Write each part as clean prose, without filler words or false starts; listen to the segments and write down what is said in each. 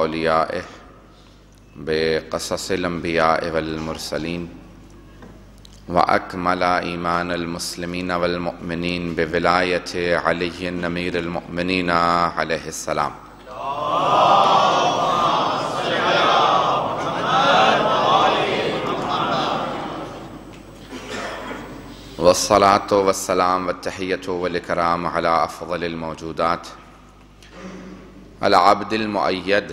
اولیائه بقصص الانبیاء والمرسلین واکمل ایمان المسلمین والمؤمنین بولایت علی امیر المؤمنین علیہ السلام۔ والصلاة والسلام والتحیۃ والاکرام علی افضل الموجودات العبد المؤید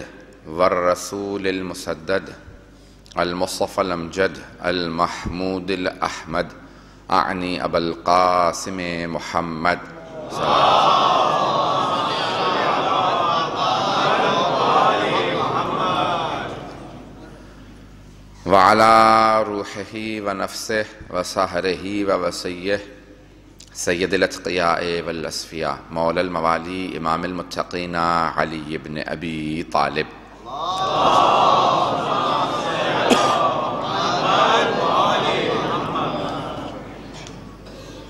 والرسول المسدد المصطفى الامجد المحمود الاحمد اعنی ابا القاسم محمد وعلى روحه ونفسه وسهره ووصيه سید الاتقیاء والاصفیاء مولا الموالی امام المتقین علی بن ابی طالب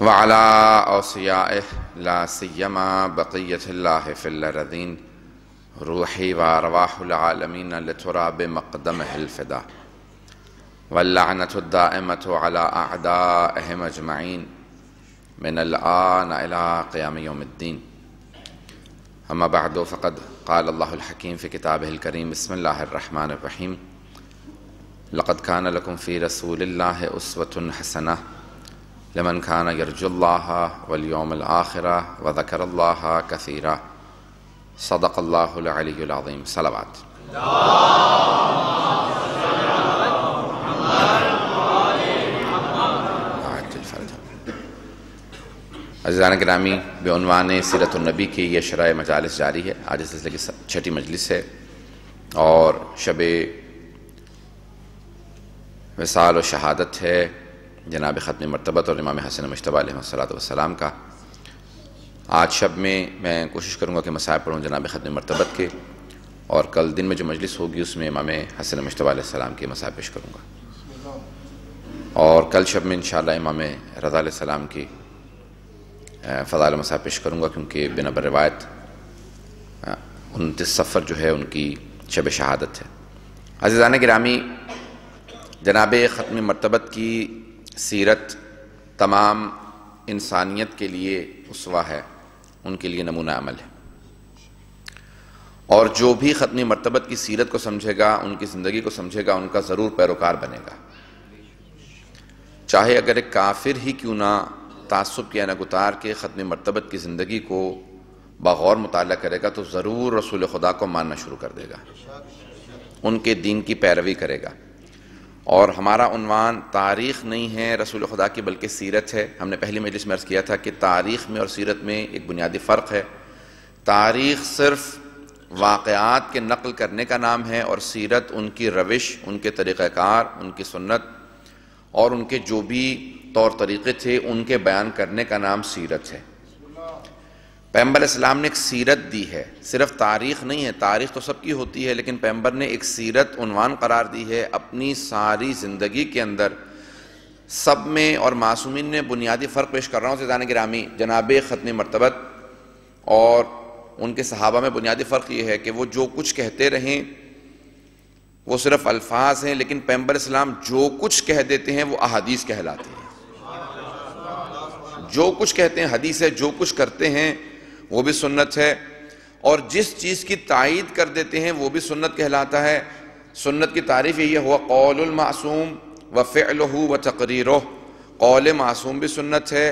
وعلى اوصیائه لا سیما بقیت اللہ فی الارضین روحی وارواح العالمین لتراب مقدمه الفدا واللعنة الدائمة على اعدائهم اجمعین من الآن إلى قيام يوم الدين أما بعد فقد قال الله الحكيم في كتابه الكريم بسم الله الرحمن الرحيم لقد كان لكم في رسول الله أسوة حسنة لمن كان يرجو الله واليوم الآخر وذكر الله كثيرا صدق الله العلي العظيم صلوات عزیزان گرامی، بعنوان سیرت النبی کی یہ شرح مجالس جاری ہے۔ آج اس سلسلے کی چھٹی مجلس ہے اور شب وصال و شہادت ہے جناب ختم مرتبت اور امام حسن مجتبیٰ علیہ السلام کا۔ آج شب میں کوشش کروں گا کہ مسائل پڑھوں جناب ختم مرتبت کے، اور کل دن میں جو مجلس ہوگی اس میں امام حسن مجتبیٰ علیہ السلام کے مسائل پیش کروں گا، اور کل شب میں انشاءاللہ امام رضا علیہ السلام کی فضائل مسائل پیش کروں گا، کیونکہ بنا روایت 29 صفر جو ہے ان کی شب شہادت ہے۔ عزیزان گرامی، جناب ختم مرتبت کی سیرت تمام انسانیت کے لیے اسوہ ہے، ان کے لیے نمونہ عمل ہے، اور جو بھی ختم مرتبت کی سیرت کو سمجھے گا، ان کی زندگی کو سمجھے گا، ان کا ضرور پیروکار بنے گا، چاہے اگر ایک کافر ہی کیوں نہ تعصب کیا نہ گتار کے ختم مرتبت کی زندگی کو بغور مطالعہ کرے گا تو ضرور رسول خدا کو ماننا شروع کر دے گا، ان کے دین کی پیروی کرے گا۔ اور ہمارا عنوان تاریخ نہیں ہے رسول خدا کی، بلکہ سیرت ہے۔ ہم نے پہلی مجلس میں عرض کیا تھا کہ تاریخ میں اور سیرت میں ایک بنیادی فرق ہے۔ تاریخ صرف واقعات کے نقل کرنے کا نام ہے، اور سیرت ان کی روش، ان کے طریقہ کار، ان کی سنت اور ان کے جو بھی طور طریقے تھے ان کے بیان کرنے کا نام سیرت ہے۔ پیغمبر اسلام نے ایک سیرت دی ہے، صرف تاریخ نہیں ہے، تاریخ تو سب کی ہوتی ہے، لیکن پیغمبر نے ایک سیرت عنوان قرار دی ہے اپنی ساری زندگی کے اندر۔ سب میں اور معصومین میں بنیادی فرق پیش کر رہا ہوں عزیزان گرامی، جناب ختم مرتبت اور ان کے صحابہ میں بنیادی فرق یہ ہے کہ وہ جو کچھ کہتے رہیں وہ صرف الفاظ ہیں، لیکن پیغمبر اسلام جو کچھ کہہ دیتے ہیں وہ احادیث کہلاتے ہیں۔ جو کچھ کہتے ہیں حدیث ہے، جو کچھ کرتے ہیں وہ بھی سنت ہے، اور جس چیز کی تائید کر دیتے ہیں وہ بھی سنت کہلاتا ہے۔ سنت کی تعریف یہ ہوا قول المعصوم وفعلہ وتقریرہ، قول معصوم بھی سنت ہے،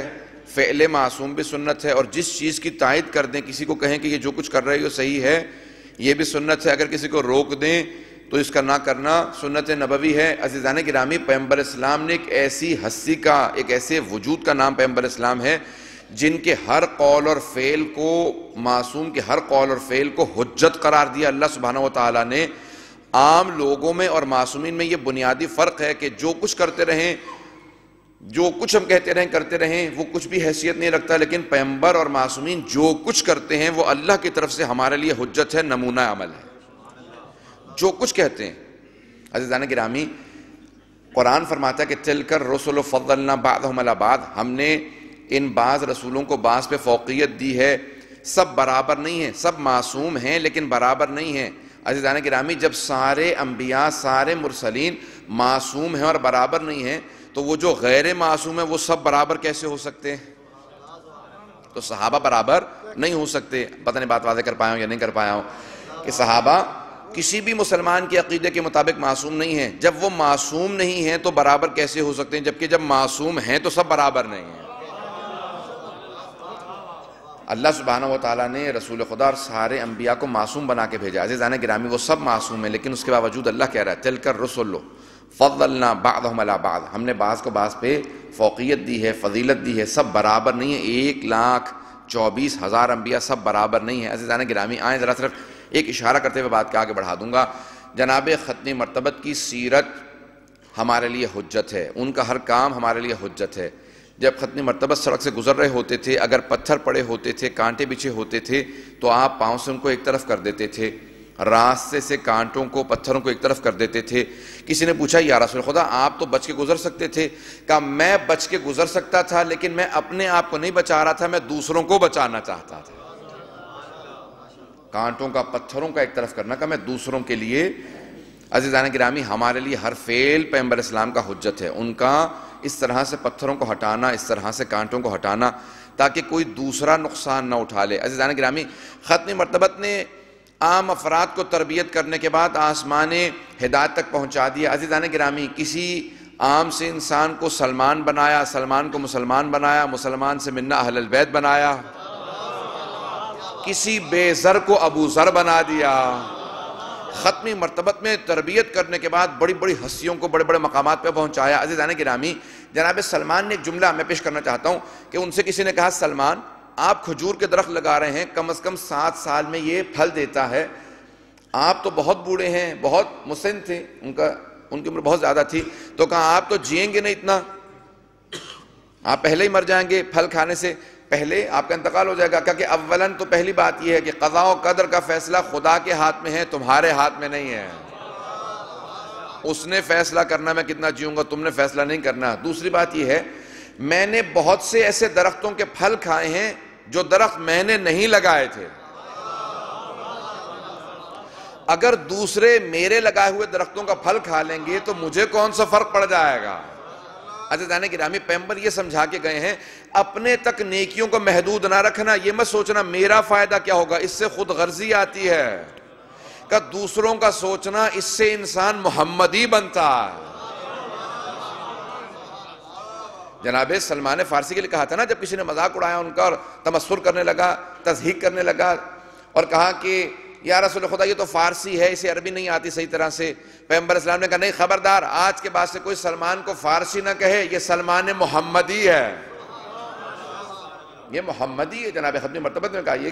فعل معصوم بھی سنت ہے، اور جس چیز کی تائید کر دیں، کسی کو کہیں کہ یہ جو کچھ کر رہے ہو صحیح ہے، یہ بھی سنت ہے۔ اگر کسی کو روک دیں تو اس کا نہ کرنا سنت نبوی ہے۔ عزیزان گرامی، پیغمبر اسلام نے ایک ایسی ہستی کا، ایک ایسے وجود کا نام پیغمبر اسلام ہے جن کے ہر قول اور فعل کو، معصوم کے ہر قول اور فعل کو حجت قرار دیا اللہ سبحانہ وتعالی نے۔ عام لوگوں میں اور معصومین میں یہ بنیادی فرق ہے کہ جو کچھ کرتے رہیں، جو کچھ ہم کہتے رہیں کرتے رہیں، وہ کچھ بھی حیثیت نہیں رکھتا، لیکن پیغمبر اور معصومین جو کچھ کرتے ہیں وہ اللہ کی طرف سے ہمارے لیے حجت ہے، نمونہ عمل ہے، جو کچھ کہتے ہیں۔ عزیزان گرامی، قرآن فرماتا ہے کہ تلک الرسل فضلنا بعضهم علی بعض، ہم نے ان بعض رسولوں کو بعض پہ فوقیت دی ہے۔ سب برابر نہیں ہیں، سب معصوم ہیں لیکن برابر نہیں ہیں۔ عزیزان گرامی جب سارے انبیاء سارے مرسلین معصوم ہیں اور برابر نہیں ہیں تو وہ جو غیر معصوم ہیں وہ سب برابر کیسے ہو سکتے ہیں؟ تو صحابہ برابر نہیں ہو سکتے. پتہ نہیں بات واضح کر پایا ہوں یا نہیں کر پایا ہوں کہ صحابہ کسی بھی مسلمان کے عقیدے کے مطابق معصوم نہیں ہیں. جب وہ معصوم نہیں ہیں تو برابر کیسے ہو سکتے ہیں؟ جبکہ جب معصوم ہیں تو سب برابر نہیں ہیں. اللہ سبحانہ و تعالیٰ نے رسول خدا اور سارے انبیاء کو معصوم بنا کے بھیجا. عزیزان گرامی وہ سب معصوم ہیں لیکن اس کے باوجود اللہ کہہ رہا ہے تلک الرسل فضلنا بعضهم علی بعض، ہم نے بعض کو بعض پہ فوقیت دی ہے، فضیلت دی ہے. سب برابر نہیں ہیں. 1,24,000 انبیاء سب برابر نہیں ہیں. عزیزان گرامی آئیں ذرا صرف ایک اشارہ کرتے ہوئے بات کے آگے بڑھا دوں گا. جناب ختم مرتبت کی سیرت ہمارے لیے حجت ہے، ان کا ہر کام ہمارے لیے حجت ہے. جب ختم مرتبت سڑک سے گزر رہے ہوتے تھے، اگر پتھر پڑے ہوتے تھے، کانٹے بچھے ہوتے تھے تو آپ پاؤں سے ان کو ایک طرف کر دیتے تھے، راستے سے کانٹوں کو پتھروں کو ایک طرف کر دیتے تھے. کسی نے پوچھا یا رسول خدا آپ تو بچ کے گزر سکتے تھے؟ کہا میں بچ کے گزر سکتا تھا لیکن میں اپنے آپ کو نہیں بچا رہا تھا، میں دوسروں کو بچانا چاہتا تھا. کانٹوں کا پتھروں کا ایک طرف کرنا کہ میں دوسروں کے لیے. عزیزان گرامی ہمارے لیے ہر فعل پیغمبر اسلام کا حجت ہے. ان کا اس طرح سے پتھروں کو ہٹانا، اس طرح سے کانٹوں کو ہٹانا تاکہ کوئی دوسرا نقصان نہ اٹھا لے. عزیزان گرامی ختم مرتبت نے عام افراد کو تربیت کرنے کے بعد آسمان ہدایت تک پہنچا دیا. عزیزان گرامی کسی عام سے انسان کو سلمان بنایا، سلمان کو مسلمان بنایا، مسلمان سے منا اہل البیت بنایا، کسی بے زر کو ابو ذر بنا دیا. ختمی مرتبت میں تربیت کرنے کے بعد بڑی بڑی ہستیوں کو بڑے بڑے مقامات پہ پہنچایا. عزیزان گرامی جناب سلمان نے ایک جملہ میں پیش کرنا چاہتا ہوں کہ ان سے کسی نے کہا سلمان آپ کھجور کے درخت لگا رہے ہیں، کم از کم 7 سال میں یہ پھل دیتا ہے، آپ تو بہت بوڑھے ہیں، بہت مسن تھے، ان کی عمر بہت زیادہ تھی، تو کہا آپ تو جئیں گے نہیں اتنا، آپ پہلے ہی مر جائیں گے پھل کھانے سے پہلے، آپ کا انتقال ہو جائے گا. کہ اولاً تو پہلی بات یہ ہے کہ قضاء و قدر کا فیصلہ خدا کے ہاتھ میں ہے، تمہارے ہاتھ میں نہیں ہے. اس نے فیصلہ کرنا میں کتنا جیوں گا، تم نے فیصلہ نہیں کرنا. دوسری بات یہ ہے میں نے بہت سے ایسے درختوں کے پھل کھائے ہیں جو درخت میں نے نہیں لگائے تھے. اگر دوسرے میرے لگائے ہوئے درختوں کا پھل کھا لیں گے تو مجھے کون سا فرق پڑ جائے گا. عزیزان گرامی پیغمبر یہ سمجھا کے گئے ہیں اپنے تک نیکیوں کو محدود نہ رکھنا. یہ مت سوچنا میرا فائدہ کیا ہوگا، اس سے خود غرضی آتی ہے. کہ دوسروں کا سوچنا اس سے انسان محمدی بنتا ہے. جناب سلمان فارسی کے لیے کہا تھا نا، جب کسی نے مذاق اڑایا ان کا اور تمسخر کرنے لگا، تضحیک کرنے لگا اور کہا کہ یا رسول خدا یہ تو فارسی ہے، اسے عربی نہیں آتی صحیح طرح سے. پیغمبر اسلام نے کہا نہیں خبردار، آج کے بعد سے کوئی سلمان کو فارسی نہ کہے، یہ سلمان محمدی ہے، یہ محمدی ہے. جناب ختم مرتبت نے کہا یہ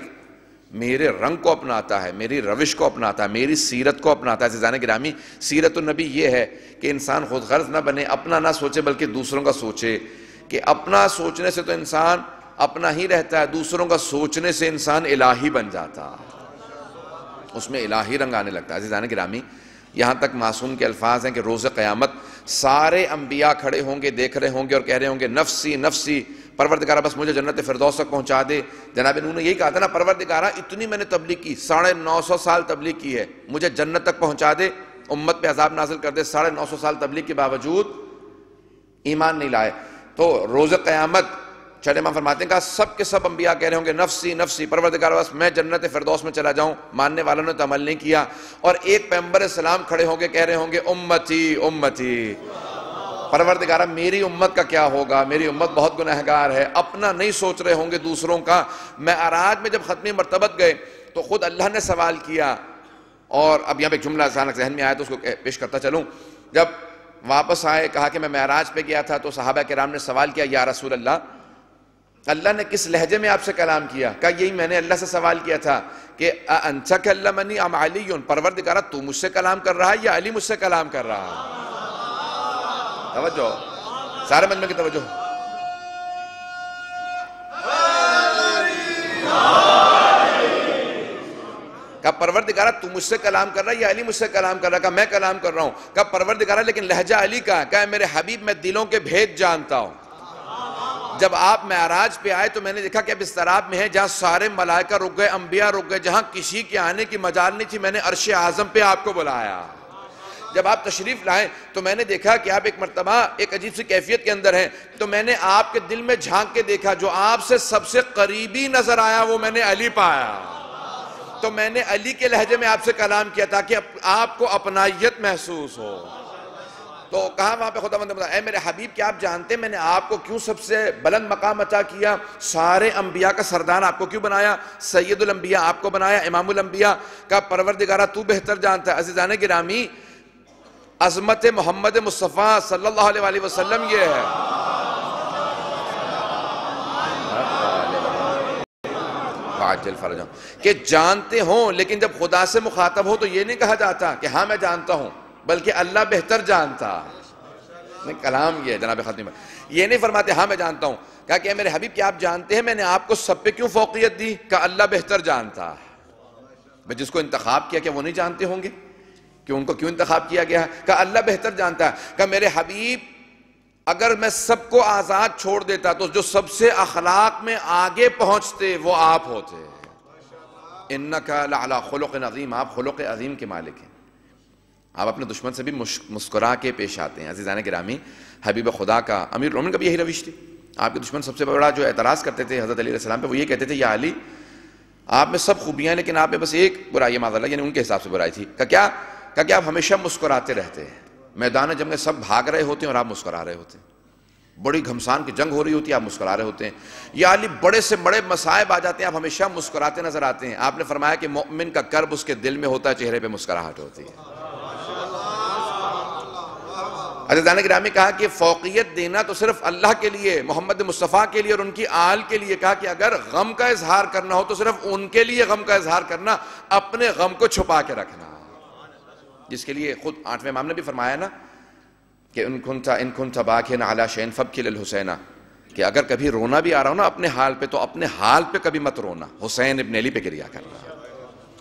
میرے رنگ کو اپناتا ہے، میری روش کو اپناتا ہے، میری سیرت کو اپناتا ہے. عزیزان گرامی سیرت النبی یہ ہے کہ انسان خود غرض نہ بنے، اپنا نہ سوچے بلکہ دوسروں کا سوچے. کہ اپنا سوچنے سے تو انسان اپنا ہی رہتا ہے، دوسروں کا سوچنے سے انسان الہی بن جاتا ہے، اس میں الہی رنگ آنے لگتا ہے. عزیزان گرامی یہاں تک معصوم کے الفاظ ہیں کہ روز قیامت سارے انبیاء کھڑے ہوں گے، دیکھ رہے ہوں گے اور کہہ رہے ہوں گے نفسی نفسی، پروردگارہ بس مجھے جنت فردوس تک پہنچا دے. جناب انہوں نے یہی کہا تھا نا پروردگارہ اتنی میں نے تبلیغ کی، 950 سال تبلیغ کی ہے، مجھے جنت تک پہنچا دے، امت پہ عذاب نازل کر دے. 950 سال تبلیغ کے باوجود ایمان نہیں لائے. تو روز قیامت چلے امام فرماتے ہیں کہا سب کے سب انبیاء کہہ رہے ہوں گے نفسی نفسی، پروردگار بس میں جنت فردوس میں چلا جاؤں. ماننے والوں نے تو عمل نہیں کیا. اور ایک پیغمبر اسلام کھڑے ہوں گے کہہ رہے ہوں گے امتی امتی، پروردگارہ میری امت کا کیا ہوگا، میری امت بہت گنہگار ہے. اپنا نہیں سوچ رہے ہوں گے دوسروں کا. معراج میں جب ختمی مرتبت گئے تو خود اللہ نے سوال کیا. اور اب یہاں پہ ایک جملہ اچانک ذہن میں آیا تو اس کو پیش کرتا چلوں. جب واپس آئے کہا کہ میں معراج پہ گیا تھا تو صحابہ کرام نے سوال کیا یا رسول اللہ اللہ نے کس لہجے میں آپ سے کلام کیا؟ کہا یہی میں نے اللہ سے سوال کیا تھا کہ انت کلمنی ام علی، پروردگارہ تو مجھ سے کلام کر رہا ہے یا علی مجھ سے کلام کر رہا ہے؟ توجہ سارے مجمع کی توجہ. کہا پروردگارہ تو مجھ سے کلام کر رہا ہے یا علی مجھ سے کلام کر رہا ہے؟ کہا میں کلام کر رہا ہوں. کہا پروردگارہ لیکن لہجہ علی کا ہے. کہا میرے حبیب میں دلوں کے بھید جانتا ہوں. جب آپ معراج پہ آئے تو میں نے دیکھا کہ اب اضطراب میں ہے، جہاں سارے ملائکہ رک گئے، انبیاء رک گئے، جہاں کسی کے آنے کی مجال نہیں تھی، میں نے عرش اعظم پہ آپ کو بلایا۔ جب آپ تشریف لائے تو میں نے دیکھا کہ آپ ایک مرتبہ ایک عجیب سی کیفیت کے اندر ہیں، تو میں نے آپ کے دل میں جھانک کے دیکھا، جو آپ سے سب سے قریبی نظر آیا وہ میں نے علی پایا۔ تو میں نے علی کے لہجے میں آپ سے کلام کیا تاکہ آپ کو اپنائیت محسوس ہو۔ تو کہا وہاں پہ خداوند نے بتایا، اے میرے حبیب کیا آپ جانتے ہیں میں نے آپ کو کیوں سب سے بلند مقام عطا کیا، سارے انبیاء کا سردار آپ کو کیوں بنایا، سید الانبیاء آپ کو بنایا، امام الانبیاء کا پروردگارہ تو بہتر جانتا ہے۔ عزیزان گرامی، عظمت محمد مصطفیٰ صلی اللہ علیہ وآلہ وسلم یہ ہے کہ جانتے ہوں، لیکن جب خدا سے مخاطب ہو تو یہ نہیں کہا جاتا کہ ہاں میں جانتا ہوں، بلکہ اللہ بہتر جانتا ہے۔ کلام یہ ہے جناب ختم، یہ نہیں فرماتے ہاں میں جانتا ہوں، کہا کہ اے میرے حبیب کیا آپ جانتے ہیں میں نے آپ کو سب پہ کیوں فوقیت دی، کہ اللہ بہتر جانتا ہے۔ جس کو انتخاب کیا وہ نہیں جانتے ہوں گے کہ ان کو کیوں انتخاب کیا گیا ہے، کہ اللہ بہتر جانتا ہے۔ کہ میرے حبیب اگر میں سب کو آزاد چھوڑ دیتا تو جو سب سے اخلاق میں آگے پہنچتے وہ آپ ہوتے۔ انکا لعلی خلق عظیم، آپ خلق عظیم کے مالک ہیں۔ آپ اپنے دشمن سے بھی مسکرا کے پیش آتے ہیں۔ عزیزان گرامی، حبیب خدا کا، امیر المومنین کا بھی یہی روش تھی۔ آپ کے دشمن سب سے بڑا جو اعتراض کرتے تھے حضرت علیہ السلام پہ، وہ یہ کہتے تھے یا علی آپ میں سب خوبیاں لیکن آپ میں بس ایک برائی معاذ اللہ، یعنی ان کے حساب سے برائی تھی، کہ آپ ہمیشہ مسکراتے رہتے ہیں، میدان جنگ میں سب بھاگ رہے ہوتے ہیں اور آپ مسکرا رہے ہوتے ہیں، بڑی گھمسان کی جنگ ہو رہی ہوتی ہے آپ مسکرا رہے ہوتے ہیں، یا علی بڑے سے بڑے مصائب آ جاتے ہیں آپ ہمیشہ مسکراتے نظر آتے ہیں۔ آپ نے فرمایا کہ مومن کا کرب اس کے دل میں ہوتا ہے، چہرے پہ مسکراہٹ ہوتی ہے۔ عزیزان گرامی، کہا کہ فوقیت دینا تو صرف اللہ کے لیے، محمد مصطفیٰ کے لیے اور ان کی آل کے لیے، کہا کہ اگر غم کا اظہار کرنا ہو تو صرف ان کے لیے غم کا اظہار کرنا، اپنے غم کو چھپا کے رکھنا، جس کے لیے خود 8ویں امام نے بھی فرمایا نا کہ ان کنت باکن علی شیء فابکی للحسین، کہ اگر کبھی رونا بھی آ رہا ہو نا اپنے حال پہ تو اپنے حال پہ کبھی مت رونا، حسین ابن علی پہ گریا کرنا۔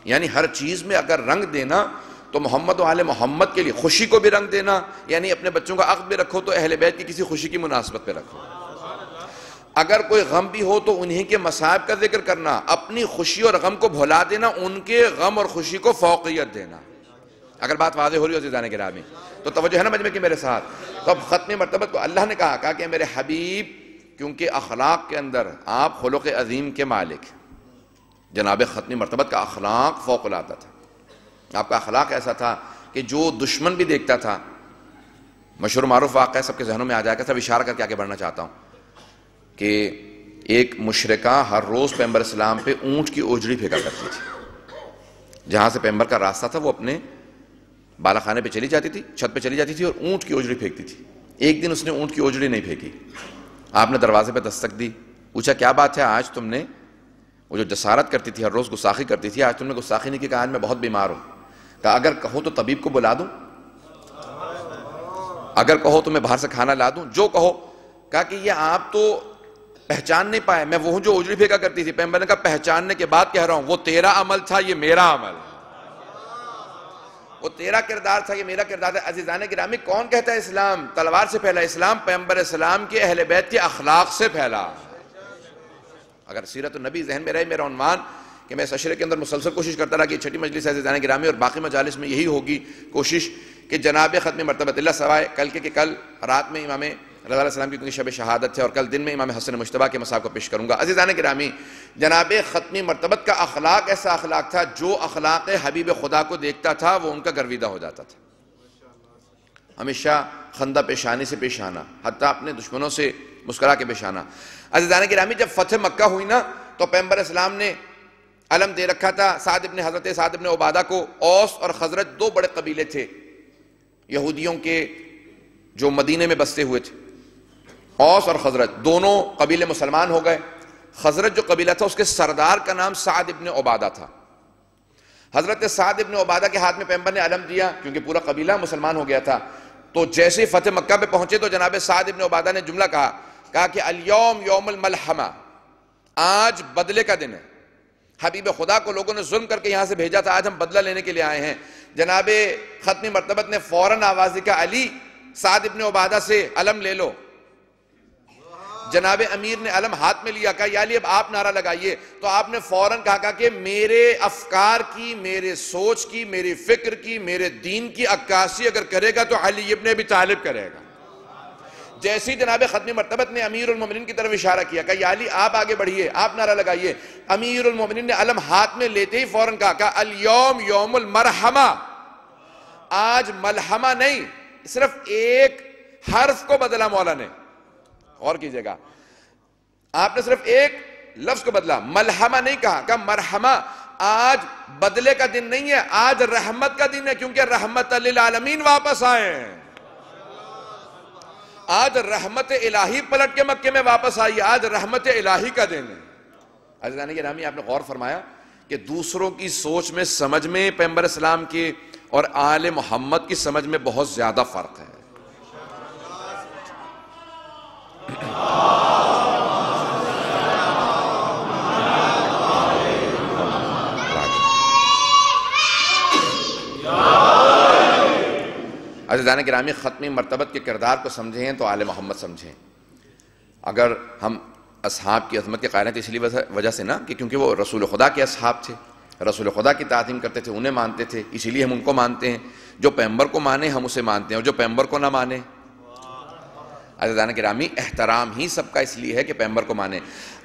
یعنی ہر چیز میں اگر رنگ دینا تو محمد و آل محمد کے لیے، خوشی کو بھی رنگ دینا، یعنی اپنے بچوں کا عقد بھی رکھو تو اہل بیت کی کسی خوشی کی مناسبت پہ رکھو۔ اگر کوئی غم بھی ہو تو انہی کے مصائب کا ذکر کرنا، اپنی خوشی اور غم کو بھلا دینا، ان کے غم اور خوشی کو فوقیت دینا۔ اگر بات واضح ہو رہی ہو عزیزان گرامی تو توجہ ہے نا مجمع کی میرے ساتھ۔ تو اب ختم مرتبت کو اللہ نے کہا کہ میرے حبیب کیونکہ اخلاق کے اندر آپ خلق عظیم کے مالک، جناب ختم مرتبت کا اخلاق فوق العادہ تھا۔ آپ کا اخلاق ایسا تھا کہ جو دشمن بھی دیکھتا تھا، مشہور معروف واقعہ سب کے ذہنوں میں آ جائے گا، سب اشارہ کر کے آگے بڑھنا چاہتا ہوں کہ ایک مشرکہ ہر روز پیغمبر اسلام پہ اونٹ کی اوجڑی پھینکا کرتی تھی۔ جہاں سے پیغمبر کا راستہ تھا وہ اپنے بالا خانے پہ چلی جاتی تھی، چھت پہ چلی جاتی تھی اور اونٹ کی اوجڑی پھینکتی تھی۔ ایک دن اس نے اونٹ کی اوجڑی نہیں پھینکی، آپ نے دروازے پہ دستک دی، پوچھا کیا بات ہے آج تم نے، وہ جو جسارت کرتی تھی ہر روز گستاخی کرتی تھی، آج تم نے گستاخی نہیں کی، کہا آج میں بہت بیمار ہوں۔ کہا اگر کہو تو طبیب کو بلا دوں، اگر کہو تو میں باہر سے کھانا لا دوں، جو کہو۔ کہا کہ یہ آپ تو پہچان نہیں پائے، میں وہ جو اوجڑی پھینکا کرتی تھی۔ پیغمبر نے کہا پہچاننے کے بعد کہہ رہا ہوں، وہ تیرا عمل تھا یہ میرا عمل ہے، وہ تیرا کردار تھا یہ میرا کردار ہے۔ عزیزان گرامی، کون کہتا ہے اسلام تلوار سے پھیلا؟ اسلام پیغمبر اسلام کے اہل بیت کے اخلاق سے پھیلا۔ اگر سیرت النبی ذہن میں رہے، میرا عنوان کہ میں اس اشرے کے اندر مسلسل کوشش کرتا رہا کہ چھٹی مجلس ہے عزیزان گرامی، اور باقی مجالس میں یہی ہوگی کوشش کہ جناب ختم مرتبت اللہ سوائے کل کے کل رات میں امام رضا علیہ السلام کی کیونکہ شب شہادت ہے اور کل دن میں امام حسن مجتبیٰ کے مصاب کو پیش کروں گا۔ عزیزان گرامی، جناب ختمی مرتبت کا اخلاق ایسا اخلاق تھا، جو اخلاق حبیب خدا کو دیکھتا تھا وہ ان کا گرویدہ ہو جاتا تھا۔ ہمیشہ خندہ پیشانی سے پیش آنا، حتیٰ اپنے دشمنوں سے مسکرا کے پیش آنا۔ عزیزان گرامی، جب فتح مکہ ہوئی نا تو پیغمبر اسلام نے علم دے رکھا تھا حضرت سعد ابن عبادہ کو۔ اوس اور خزرج دو بڑے قبیلے تھے یہودیوں کے جو مدینے میں بستے ہوئے تھے۔ اوس اور خزرج دونوں قبیلے مسلمان ہو گئے۔ خزرج جو قبیلہ تھا اس کے سردار کا نام سعد ابن عبادہ تھا۔ حضرت سعد ابن عبادہ کے ہاتھ میں پیغمبر نے علم دیا کیونکہ پورا قبیلہ مسلمان ہو گیا تھا۔ تو جیسے فتح مکہ پہ پہنچے تو جناب سعد ابن عبادہ نے جملہ کہا کہ الیوم یوم الملحمہ، آج بدلے کا دن ہے۔ حبیب خدا کو لوگوں نے ظلم کر کے یہاں سے بھیجا تھا، آج ہم بدلہ لینے کے لیے آئے ہیں۔ جناب ختمی مرتبت نے فوراً آواز دی کہ علی، سعد ابن عبادہ سے علم لے لو۔ جناب امیر نے علم ہاتھ میں لیا، کہا یا علی اب آپ نعرہ لگائیے، تو آپ نے فوراً کہا کہ میرے افکار کی، میرے سوچ کی، میری فکر کی، میرے دین کی عکاسی اگر کرے گا تو علی ابن ابی طالب کرے گا۔ جیسی جناب ختمی مرتبت نے امیر المومنین کی طرف اشارہ کیا کہ یا علی آپ آگے بڑھیے، آپ نعرہ لگائیے، امیر المومنین نے علم ہاتھ میں لیتے ہی فوراً کہا کہ الیوم یوم المرحمہ، آج ملحمہ نہیں، صرف ایک حرف کو بدلا مولا نے، غور کیجئے گا، آپ نے صرف ایک لفظ کو بدلا، ملحمہ نہیں کہا، کہ مرحمہ، آج بدلے کا دن نہیں ہے، آج رحمت کا دن ہے، کیونکہ رحمت للعالمین واپس آئے ہیں، آج رحمت الہی پلٹ کے مکے میں واپس آئی، آج رحمت الہی کا دن ہے۔ عزیزان گرامی، آپ نے غور فرمایا کہ دوسروں کی سوچ میں، سمجھ میں پیغمبر اسلام کے اور آل محمد کی سمجھ میں بہت زیادہ فرق ہے۔ عزیزان گرامی، ختمی مرتبت کے کردار کو سمجھیں تو آل محمد سمجھیں۔ اگر ہم اصحاب کی عظمت کے قائل ہیں تو اس لیے وجہ سے نا کہ کیونکہ وہ رسول خدا کے اصحاب تھے، رسول خدا کی تعظیم کرتے تھے، انہیں مانتے تھے، اسی لیے ہم ان کو مانتے ہیں۔ جو پیغمبر کو مانے ہم اسے مانتے ہیں، اور جو پیغمبر کو نہ مانے، عزیزان گرامی، احترام ہی سب کا اس لیے ہے کہ پیغمبر کو مانے۔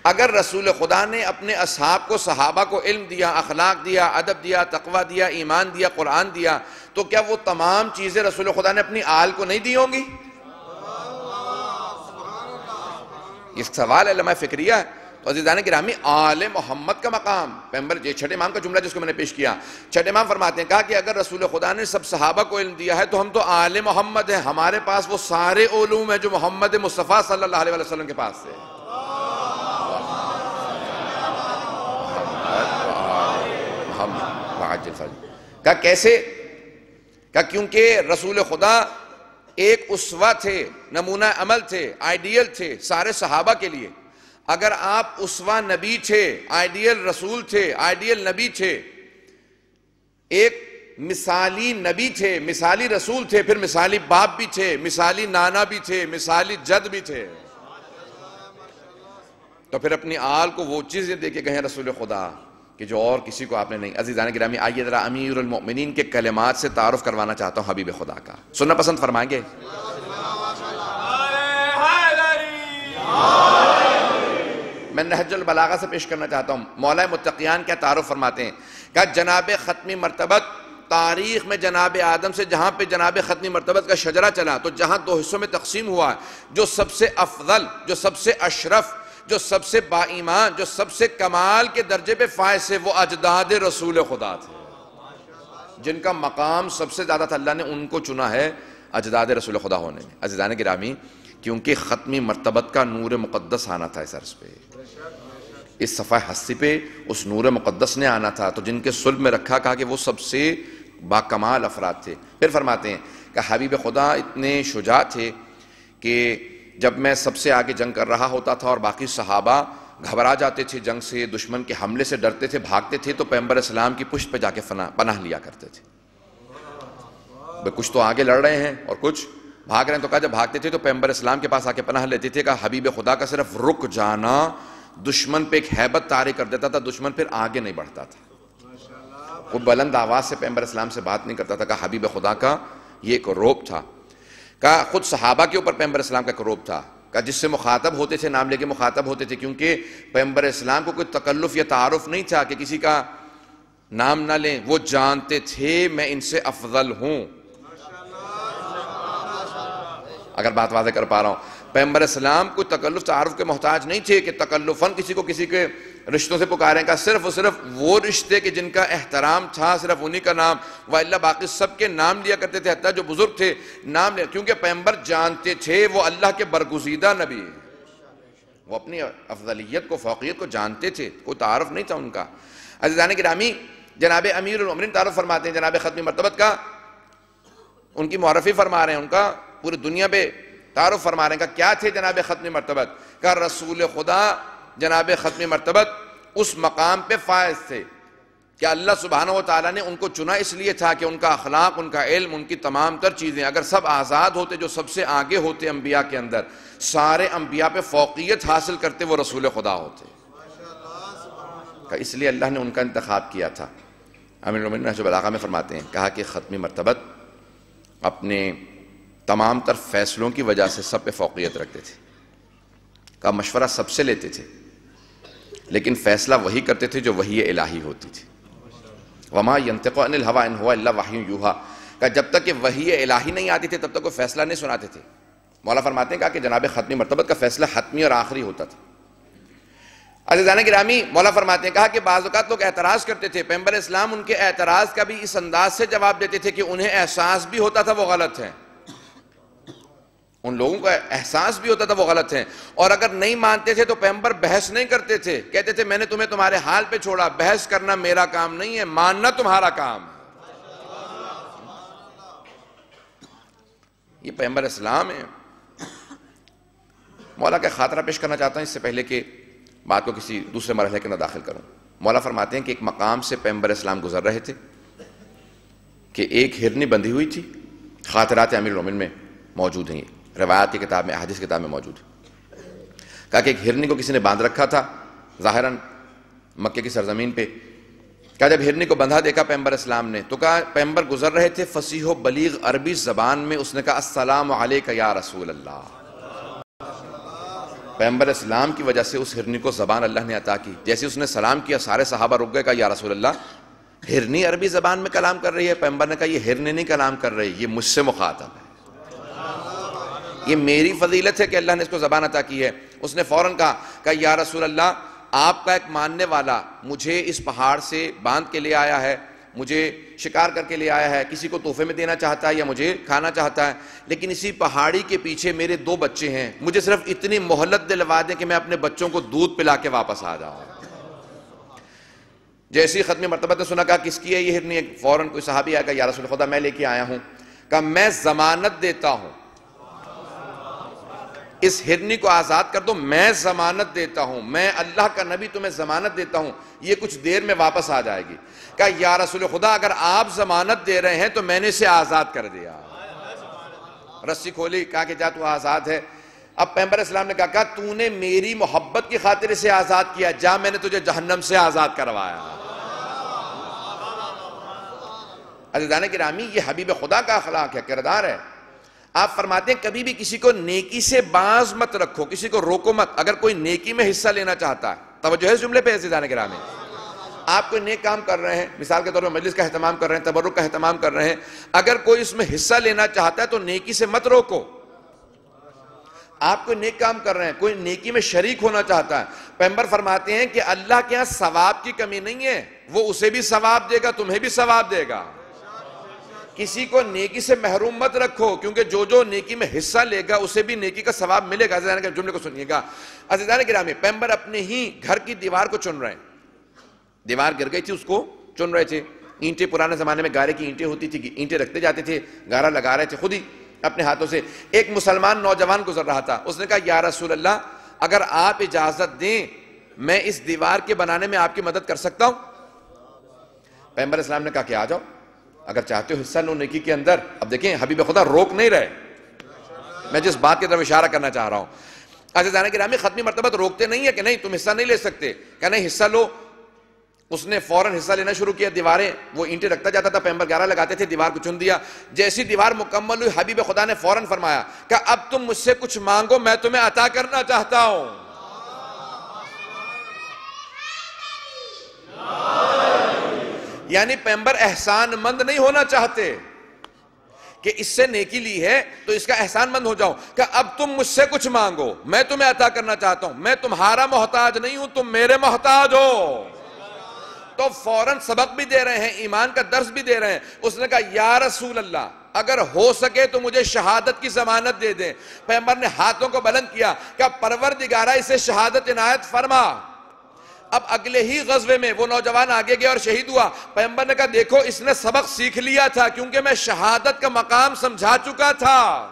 اگر رسول خدا نے اپنے اصحاب کو، صحابہ کو علم دیا، اخلاق دیا، ادب دیا، تقوی دیا، ایمان دیا، قرآن دیا، تو کیا وہ تمام چیزیں رسول خدا نے اپنی آل کو نہیں دی ہوں گی؟ یہ سوال علماء فکریہ ہے۔ تو عزیزان گرامی، آل محمد کا مقام، پیغمبر، یہ چھٹے امام کا جملہ جس کو میں نے پیش کیا، چھٹے امام فرماتے ہیں، کہا کہ اگر رسول خدا نے سب صحابہ کو علم دیا ہے تو ہم تو آل محمد ہیں، ہمارے پاس وہ سارے علوم ہیں جو محمد مصطفیٰ صلی اللہ علیہ وسلم کے پاس سے۔ کہا کیسے؟ کہا کیونکہ رسول خدا ایک اسوہ تھے، نمونہ عمل تھے، آئیڈیل تھے سارے صحابہ کے لیے۔ اگر آپ اسوہ نبی تھے، آئیڈیل رسول تھے، آئیڈیل نبی تھے، ایک مثالی نبی تھے، مثالی رسول تھے، پھر مثالی باپ بھی تھے، مثالی نانا بھی تھے، مثالی جد بھی تھے، تو پھر اپنی آل کو وہ چیزیں دے کے گئے ہیں رسول خدا کہ جو اور کسی کو آپ نے نہیں۔ عزیزان گرامی، آئیے ذرا امیر المؤمنین کے کلمات سے تعارف کروانا چاہتا ہوں حبیب خدا کا، سننا پسند فرمائیں گے؟ میں نہج البلاغہ سے پیش کرنا چاہتا ہوں، مولا متقیان کیا تعارف فرماتے ہیں کہ جناب ختمی مرتبت، تاریخ میں جناب آدم سے جہاں پہ جناب ختمی مرتبت کا شجرہ چلا تو جہاں دو حصوں میں تقسیم ہوا، جو سب سے افضل، جو سب سے اشرف، جو سب سے با ایمان، جو سب سے کمال کے درجے پہ فائز سے، وہ اجداد رسول خدا تھے، جن کا مقام سب سے زیادہ تھا، اللہ نے ان کو چنا ہے اجداد رسول خدا ہونے میں۔ عزیزان گرامی، کیونکہ ختمی مرتبت کا نور مقدس آنا تھا اس عرض پہ، اس صفحہ ہستی پہ اس نور مقدس نے آنا تھا، تو جن کے صلب میں رکھا، کہا کہ وہ سب سے باکمال افراد تھے۔ پھر فرماتے ہیں کہ حبیب خدا اتنے شجاع تھے کہ جب میں سب سے آگے جنگ کر رہا ہوتا تھا اور باقی صحابہ گھبرا جاتے تھے، جنگ سے، دشمن کے حملے سے ڈرتے تھے، بھاگتے تھے، تو پیغمبر اسلام کی پشت پہ جا کے پناہ لیا کرتے تھے۔ کچھ تو آگے لڑ رہے ہیں اور کچھ بھاگ رہے ہیں، تو کہا جب بھاگتے تھے تو پیغمبر اسلام کے پاس آ کے پناہ لیتے تھے۔ کہ حبیب خدا کا صرف رک جانا دشمن پہ ایک ہیبت طاری کر دیتا تھا، دشمن پھر آگے نہیں بڑھتا تھا، وہ بلند آواز سے پیغمبر اسلام سے بات نہیں کرتا تھا۔ کہ حبیب خدا کا یہ ایک روب تھا، کہ خود صحابہ کے اوپر پیغمبر اسلام کا ایک روب تھا، کہ جس سے مخاطب ہوتے تھے نام لے کے مخاطب ہوتے تھے، کیونکہ پیغمبر اسلام کو کوئی تکلف یا تعارف نہیں تھا کہ کسی کا نام نہ لیں، وہ جانتے تھے میں ان سے افضل ہوں۔ اگر بات واضح کر پا رہا ہوں، پیغمبر اسلام کوئی تکلف تعارف کے محتاج نہیں تھے کہ تکلفاً کسی کو کسی کے رشتوں سے پکاریں، کا صرف و صرف وہ رشتے کہ جن کا احترام تھا صرف انہی کا نام، وَإِلَّا باقی سب کے نام لیا کرتے تھے، حتیٰ جو بزرگ تھے نام لیا، کیونکہ پیغمبر جانتے تھے وہ اللہ کے برگزیدہ نبی، وہ اپنی افضلیت کو، فوقیت کو جانتے تھے، کوئی تعارف نہیں تھا ان کا۔ عزیزان گرامی، جناب امیر المومنین تعارف فرماتے ہیں جناب ختمی مرتبت کا، ان کی معرفی فرما رہے ہیں، ان کا پوری دنیا پہ تعارف فرما رہے ہیں کہ کیا تھے جناب ختمی مرتبت، کہ رسول خدا جناب ختمی مرتبت اس مقام پہ فائز تھے کہ اللہ سبحانہ و تعالیٰ نے ان کو چنا اس لیے تھا کہ ان کا اخلاق، ان کا علم، ان کی تمام تر چیزیں اگر سب آزاد ہوتے، جو سب سے آگے ہوتے انبیاء کے اندر، سارے انبیاء پہ فوقیت حاصل کرتے، وہ رسول خدا ہوتے. کہ اس لیے اللہ نے ان کا انتخاب کیا تھا. امیر المومنین نہج البلاغہ میں فرماتے ہیں، کہا کہ ختمی مرتبت اپنے تمام تر فیصلوں کی وجہ سے سب پہ فوقیت رکھتے تھے. کا مشورہ سب سے لیتے تھے، لیکن فیصلہ وہی کرتے تھے جو وحی الہی ہوتی تھی. وما ينطق عن الهوى ان هو الا وحی یوحی. کہ جب تک کہ وحی الہی نہیں آتی تھی تب تک وہ فیصلہ نہیں سناتے تھے. مولا فرماتے ہیں کہا کہ جناب ختمی مرتبت کا فیصلہ حتمی اور آخری ہوتا تھا. عزیزان گرامی، مولا فرماتے ہیں کہا کہ بعض اوقات لوگ اعتراض کرتے تھے، پیغمبر اسلام ان کے اعتراض کا بھی اس انداز سے جواب دیتے تھے کہ انہیں احساس بھی ہوتا تھا وہ غلط ہیں، ان لوگوں کا احساس بھی ہوتا تھا وہ غلط ہیں، اور اگر نہیں مانتے تھے تو پیغمبر بحث نہیں کرتے تھے، کہتے تھے میں نے تمہیں تمہارے حال پہ چھوڑا، بحث کرنا میرا کام نہیں ہے، ماننا تمہارا کام ہے. یہ پیغمبر اسلام ہے. مولا کا خاطرہ پیش کرنا چاہتا ہوں اس سے پہلے کہ بات کو کسی دوسرے مرحلے کے اندر داخل کروں. مولا فرماتے ہیں کہ ایک مقام سے پیغمبر اسلام گزر رہے تھے کہ ایک ہرنی بندھی ہوئی تھی. خاطرات امیر المومنین میں موجود ہیں، یہ روایات کی کتاب میں، احادیث کی کتاب میں موجود ہے. کہا کہ ایک ہرنی کو کسی نے باندھ رکھا تھا ظاہراً مکے کی سرزمین پہ. کہا جب ہرنی کو بندھا دیکھا پیغمبر اسلام نے تو کہا پیغمبر گزر رہے تھے فصیح و بلیغ عربی زبان میں، اس نے کہا السلام علیک یا رسول اللہ. پیغمبر اسلام کی وجہ سے اس ہرنی کو زبان اللہ نے عطا کی. جیسے اس نے سلام کیا سارے صحابہ رک گئے، کہا یا رسول اللہ ہرنی عربی زبان میں کلام کر رہی ہے. پیغمبر نے کہا یہ ہرنی نہیں کلام کر رہی، یہ مجھ سے مخاطب ہے، یہ میری فضیلت ہے کہ اللہ نے اس کو زبان عطا کی ہے. اس نے فوراً کہا یا رسول اللہ آپ کا ایک ماننے والا مجھے اس پہاڑ سے باندھ کے لے آیا ہے، مجھے شکار کر کے لے آیا ہے، کسی کو تحفے میں دینا چاہتا ہے یا مجھے کھانا چاہتا ہے، لیکن اسی پہاڑی کے پیچھے میرے 2 بچے ہیں، مجھے صرف اتنی مہلت دلوا دیں کہ میں اپنے بچوں کو دودھ پلا کے واپس آ جاؤں. جیسی ختمی مرتبہ نے سنا، کہا کس کی ہے یہ ہرنی؟ فوراً کوئی صحابی آیا، کہا یا رسول خدا میں لے کے آیا ہوں. کہا میں ضمانت دیتا ہوں اس ہرنی کو آزاد کر دو، میں ضمانت دیتا ہوں، میں اللہ کا نبی تمہیں ضمانت دیتا ہوں یہ کچھ دیر میں واپس آ جائے گی. کہا یا رسول خدا اگر آپ ضمانت دے رہے ہیں تو میں نے اسے آزاد کر دیا. رسی کھولی، کہا کہ جا تو آزاد ہے. اب پیغمبر اسلام نے کہا تو نے میری محبت کی خاطر اسے آزاد کیا، جا میں نے تجھے جہنم سے آزاد کروایا. عزیزان گرامی یہ حبیب خدا کا اخلاق ہے، کردار ہے. آپ فرماتے ہیں کبھی بھی کسی کو نیکی سے باز مت رکھو، کسی کو روکو مت. اگر کوئی نیکی میں حصہ لینا چاہتا ہے، توجہ ہے اس جملے پہ عزیزان گرامی، آپ کوئی نیک کام کر رہے ہیں، مثال کے طور پر مجلس کا اہتمام کر رہے ہیں، تبرک کا اہتمام کر رہے ہیں، اگر کوئی اس میں حصہ لینا چاہتا ہے تو نیکی سے مت روکو. آپ کوئی نیک کام کر رہے ہیں، کوئی نیکی میں شریک ہونا چاہتا ہے، پیغمبر فرماتے ہیں کہ اللہ کے ہاں ثواب کی کمی نہیں ہے، وہ اسے بھی ثواب دے گا، تمہیں بھی ثواب دے گا. کسی کو نیکی سے محروم مت رکھو، کیونکہ جو نیکی میں حصہ لے گا اسے بھی نیکی کا ثواب ملے گا. عزیزان کے جملے کو سنیے گا. عزیزان گرامی پیغمبر اپنے ہی گھر کی دیوار کو چن رہے ہیں، دیوار گر گئی تھی اس کو چن رہے تھے. اینٹیں پرانے زمانے میں گارے کی اینٹیں ہوتی تھی، اینٹیں رکھتے جاتے تھے، گارا لگا رہے تھے خود ہی اپنے ہاتھوں سے. ایک مسلمان نوجوان گزر رہا تھا، اس نے کہا یا رسول اللہ اگر آپ اجازت دیں میں اس دیوار کے بنانے میں آپ کی مدد کر سکتا ہوں. پیغمبر اسلام نے کہا کہ آ جاؤ، اگر چاہتے ہو حصہ لو نیکی کے اندر. اب دیکھیں حبیب خدا روک نہیں رہے، میں جس بات کی طرف اشارہ کرنا چاہ رہا ہوں. عزیزان گرامی ختمی مرتبہ روکتے نہیں ہے کہ نہیں تم حصہ نہیں لے سکتے، کہ نہیں حصہ لو. اس نے فوراً حصہ لینا شروع کیا. دیواریں وہ اینٹیں رکھتا جاتا تھا، پیغمبر گارا لگاتے تھے، دیوار کو چن دیا. جیسی دیوار مکمل ہوئی حبیب خدا نے فوراً فرمایا کہ اب تم مجھ سے کچھ مانگو، میں تمہیں عطا کرنا چاہتا ہوں. یعنی پیغمبر احسان مند نہیں ہونا چاہتے کہ اس سے نیکی لی ہے تو اس کا احسان مند ہو جاؤں، کہ اب تم مجھ سے کچھ مانگو میں تمہیں عطا کرنا چاہتا ہوں، میں تمہارا محتاج نہیں ہوں، تم میرے محتاج ہو. تو فوراً سبق بھی دے رہے ہیں، ایمان کا درس بھی دے رہے ہیں. اس نے کہا یا رسول اللہ اگر ہو سکے تو مجھے شہادت کی ضمانت دے دیں. پیغمبر نے ہاتھوں کو بلند کیا کہ پروردگارہ اسے شہادت عنایت فرما. اب اگلے ہی غزوے میں وہ نوجوان آگے گیا اور شہید ہوا. پیغمبر نے کہا دیکھو اس نے سبق سیکھ لیا تھا، کیونکہ میں شہادت کا مقام سمجھا چکا تھا.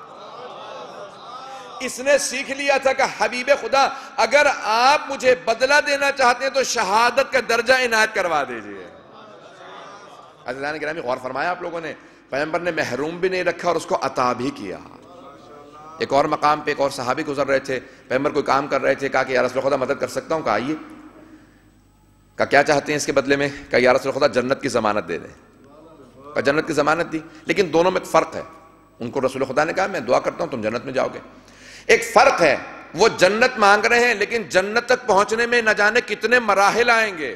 اس نے سیکھ لیا تھا کہ حبیب خدا اگر آپ مجھے بدلہ دینا چاہتے ہیں تو شہادت کا درجہ عنایت کروا دیجئے. عزیزان گرامی غور فرمایا آپ لوگوں نے، پیغمبر نے محروم بھی نہیں رکھا اور اس کو عطا بھی کیا۔ ایک اور مقام پہ ایک اور صحابی گزر رہے تھے، پیغمبر کوئی کام کر رہے تھے، کہا کہ یا رسول خدا مدد کر سکتا ہوں؟ کہا آئیے۔ کہا کیا چاہتے ہیں اس کے بدلے میں؟ کہا یا رسول خدا جنت کی ضمانت دے دیں۔ کہا جنت کی ضمانت دی، لیکن دونوں میں ایک فرق ہے۔ ان کو رسول خدا نے کہا میں دعا کرتا ہوں تم جنت میں جاؤ گے۔ ایک فرق ہے، وہ جنت مانگ رہے ہیں لیکن جنت تک پہنچنے میں نہ جانے کتنے مراحل آئیں گے،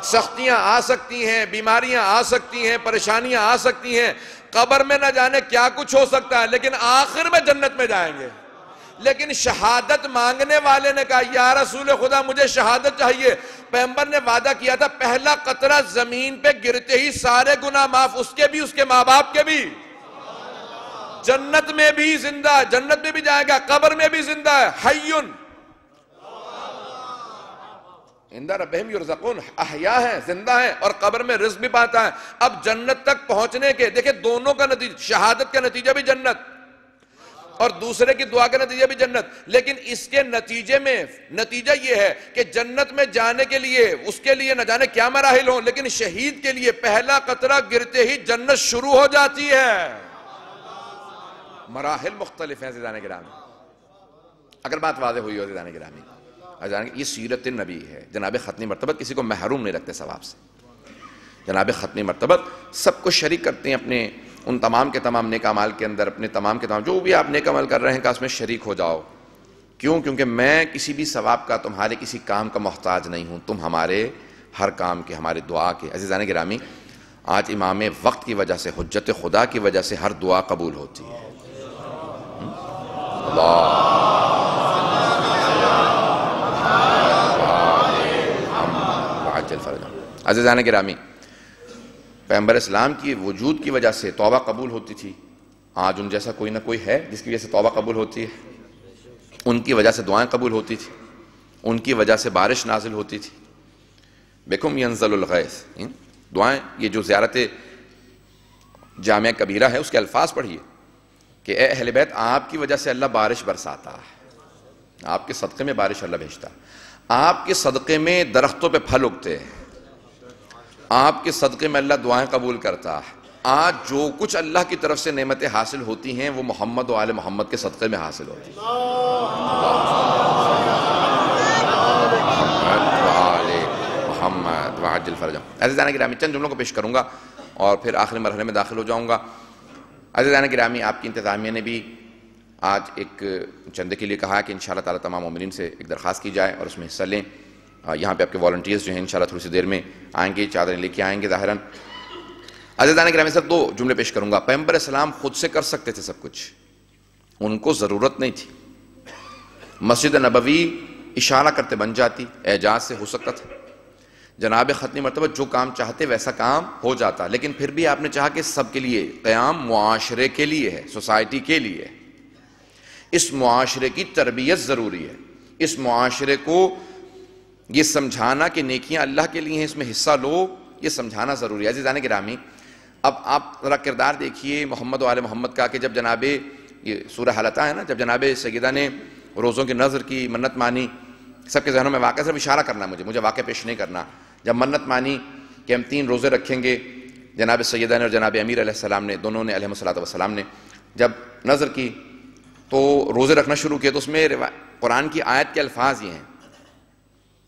سختیاں آ سکتی ہیں، بیماریاں آ سکتی ہیں، پریشانیاں آ سکتی ہیں، قبر میں نہ جانے کیا کچھ ہو سکتا ہے، لیکن آخر میں جنت میں جائیں گے۔ لیکن شہادت مانگنے والے نے کہا یا رسول خدا مجھے شہادت چاہیے۔ پیغمبر نے وعدہ کیا تھا پہلا قطرہ زمین پہ گرتے ہی سارے گناہ معاف، اس کے بھی، اس کے ماں باپ کے بھی۔ جنت میں بھی زندہ، جنت میں بھی جائے گا، قبر میں بھی زندہ ہے، حیٌّ عند ربہم یرزقون، احیا ہے، زندہ ہے، اور قبر میں رزق بھی پاتا ہے۔ اب جنت تک پہنچنے کے دیکھیں دونوں کا نتیجہ، شہادت کا نتیجہ بھی جنت اور دوسرے کی دعا کا نتیجہ بھی جنت، لیکن اس کے نتیجے میں نتیجہ یہ ہے کہ جنت میں جانے کے لیے اس کے لیے نہ جانے کیا مراحل ہوں، لیکن شہید کے لیے پہلا قطرہ گرتے ہی جنت شروع ہو جاتی ہے۔ مراحل مختلف ہیں عزیزان گرامی، اگر بات واضح ہوئی ہو عزیزان گرامی۔ یہ سیرت نبی ہے، جناب ختمی مرتبہ کسی کو محروم نہیں رکھتے ثواب سے۔ جناب ختمی مرتبہ سب کو شریک کرتے ہیں اپنے ان تمام کے تمام نیک اعمال کے اندر، اپنے تمام کے تمام جو بھی آپ نیک عمل کر رہے ہیں کہ اس میں شریک ہو جاؤ۔ کیوں؟ کیونکہ میں کسی بھی ثواب کا، تمہارے کسی کام کا محتاج نہیں ہوں، تم ہمارے ہر کام کے، ہمارے دعا کے۔ عزیزان گرامی آج امام وقت کی وجہ سے، حجت خدا کی وجہ سے ہر دعا قبول ہوتی ہے۔ عزیزان گرامی پیغمبر اسلام کی وجود کی وجہ سے توبہ قبول ہوتی تھی، آج ان جیسا کوئی نہ کوئی ہے جس کی وجہ سے توبہ قبول ہوتی ہے، ان کی وجہ سے دعائیں قبول ہوتی تھی، ان کی وجہ سے بارش نازل ہوتی تھی۔ بکم ینزل الغیث، دعائیں، یہ جو زیارت جامعہ کبیرہ ہے اس کے الفاظ پڑھیے کہ اے اہل بیت آپ کی وجہ سے اللہ بارش برساتا ہے، آپ کے صدقے میں بارش اللہ بھیجتا ہے، آپ کے صدقے میں درختوں پہ پھل اگتے ہیں، آپ کے صدقے میں اللہ دعائیں قبول کرتا ہے۔ آج جو کچھ اللہ کی طرف سے نعمتیں حاصل ہوتی ہیں وہ محمد و آل محمد کے صدقے میں حاصل ہوتی ہیں۔ محمد وعجل فرجهم۔ عزیزان گرامی چند جملوں کو پیش کروں گا اور پھر آخری مرحلے میں داخل ہو جاؤں گا۔ عزیزان گرامی آپ کی انتظامیہ نے بھی آج ایک چندے کے لیے کہا کہ انشاءاللہ تعالی تمام مومنین سے ایک درخواست کی جائے اور اس میں حصہ لیں۔ یہاں پہ آپ کے والنٹیئرز جو ہیں انشاءاللہ تھوڑی سی دیر میں آئیں گے، چادریں لے کے آئیں گے ظاہراً۔ عزیزان گرامی صرف دو جملے پیش کروں گا۔ پیغمبر اسلام خود سے کر سکتے تھے سب کچھ، ان کو ضرورت نہیں تھی۔ مسجد نبوی اشارہ کرتے بن جاتی، اعجاز سے ہو سکتا تھا۔ جناب ختمی مرتبہ جو کام چاہتے ویسا کام ہو جاتا، لیکن پھر بھی آپ نے چاہا کہ سب کے لیے قیام معاشرے کے لیے ہے، سوسائٹی کے لیے ہے۔ اس معاشرے کی تربیت ضروری ہے، اس معاشرے کو یہ سمجھانا کہ نیکیاں اللہ کے لیے ہیں، اس میں حصہ لو، یہ سمجھانا ضروری ہے۔ عزیزان گرامی اب آپ ذرا کردار دیکھیے محمد و آل محمد کا کہ جب جناب یہ سورہ حلطہ ہے نا، جب جناب سیدہ نے روزوں کی نذر کی، منت مانی، سب کے ذہنوں میں واقعہ صرف اشارہ کرنا ہے مجھے واقعہ پیش نہیں کرنا۔ جب منت مانی کہ ہم 3 روزے رکھیں گے، جناب سیدہ نے اور جناب امیر علیہ السلام نے، دونوں نے علیہ السلام نے جب نذر کی تو روزے رکھنا شروع کیے، تو اس میں قرآن کی آیت کے الفاظ یہ ہیں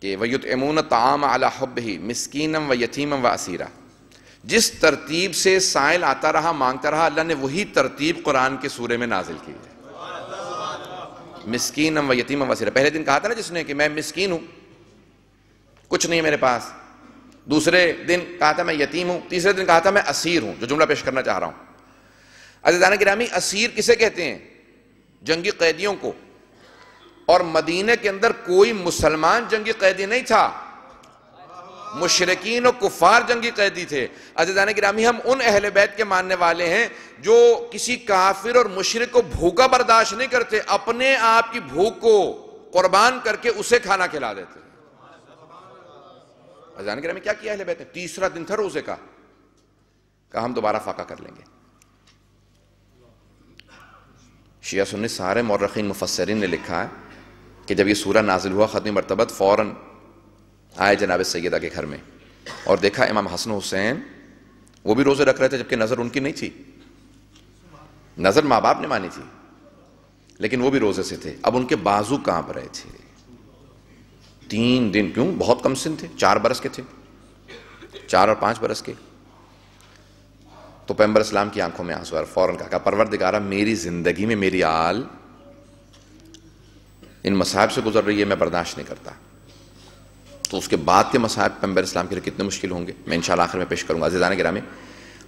کہ وَيُطْعِمُونَ الطَّعَامَ عَلَى حُبِّهِ مِسْكِينًا وَيَتِيمًا وَأَسِيرًا۔ جس ترتیب سے سائل آتا رہا، مانگتا رہا، اللہ نے وہی ترتیب قرآن کے سورے میں نازل کی ہے۔ مسکیناً ویتیماً واسیرا، پہلے دن کہا تھا نا جس نے کہ میں مسکین ہوں، کچھ نہیں ہے میرے پاس، دوسرے دن کہا تھا میں یتیم ہوں، تیسرے دن کہا تھا میں اسیر ہوں، جو جملہ پیش کرنا چاہ رہا ہوں۔ عزیزان گرامی اسیر کسے کہتے ہیں؟ جنگی قیدیوں کو، اور مدینہ کے اندر کوئی مسلمان جنگی قیدی نہیں تھا، مشرکین و کفار جنگی قیدی تھے۔ عزیزان گرامی ہم ان اہل بیت کے ماننے والے ہیں جو کسی کافر اور مشرک کو بھوکا برداشت نہیں کرتے، اپنے آپ کی بھوک کو قربان کر کے اسے کھانا کھلا دیتے۔ عزیزان گرامی کیا کیا اہل بیت نے؟ تیسرا دن تھا روزے کا، کہا ہم دوبارہ فاقہ کر لیں گے۔ شیعہ سنی سارے مورخین مفسرین نے لکھا ہے کہ جب یہ سورہ نازل ہوا ختمی مرتبہ فوراً آئے جناب سیدہ کے گھر میں اور دیکھا امام حسن حسین وہ بھی روزے رکھ رہے تھے جبکہ نظر ان کی نہیں تھی، نظر ماں باپ نے مانی تھی، لیکن وہ بھی روزے سے تھے. اب ان کے بازو کانپ رہے تھے 3 دن. کیوں؟ بہت کم سن تھے، 4 برس کے تھے، 4 اور 5 برس کے. تو پیغمبر اسلام کی آنکھوں میں آنسو آئے، فوراً کہا پروردگارہ میری زندگی میں میری آل ان مصائب سے گزر رہی ہے، میں برداشت نہیں کرتا. تو اس کے بعد کے مصائب پیغمبر اسلام کے لیے کتنے مشکل ہوں گے، میں انشاءاللہ آخر میں پیش کروں گا. عزیزان گرامی،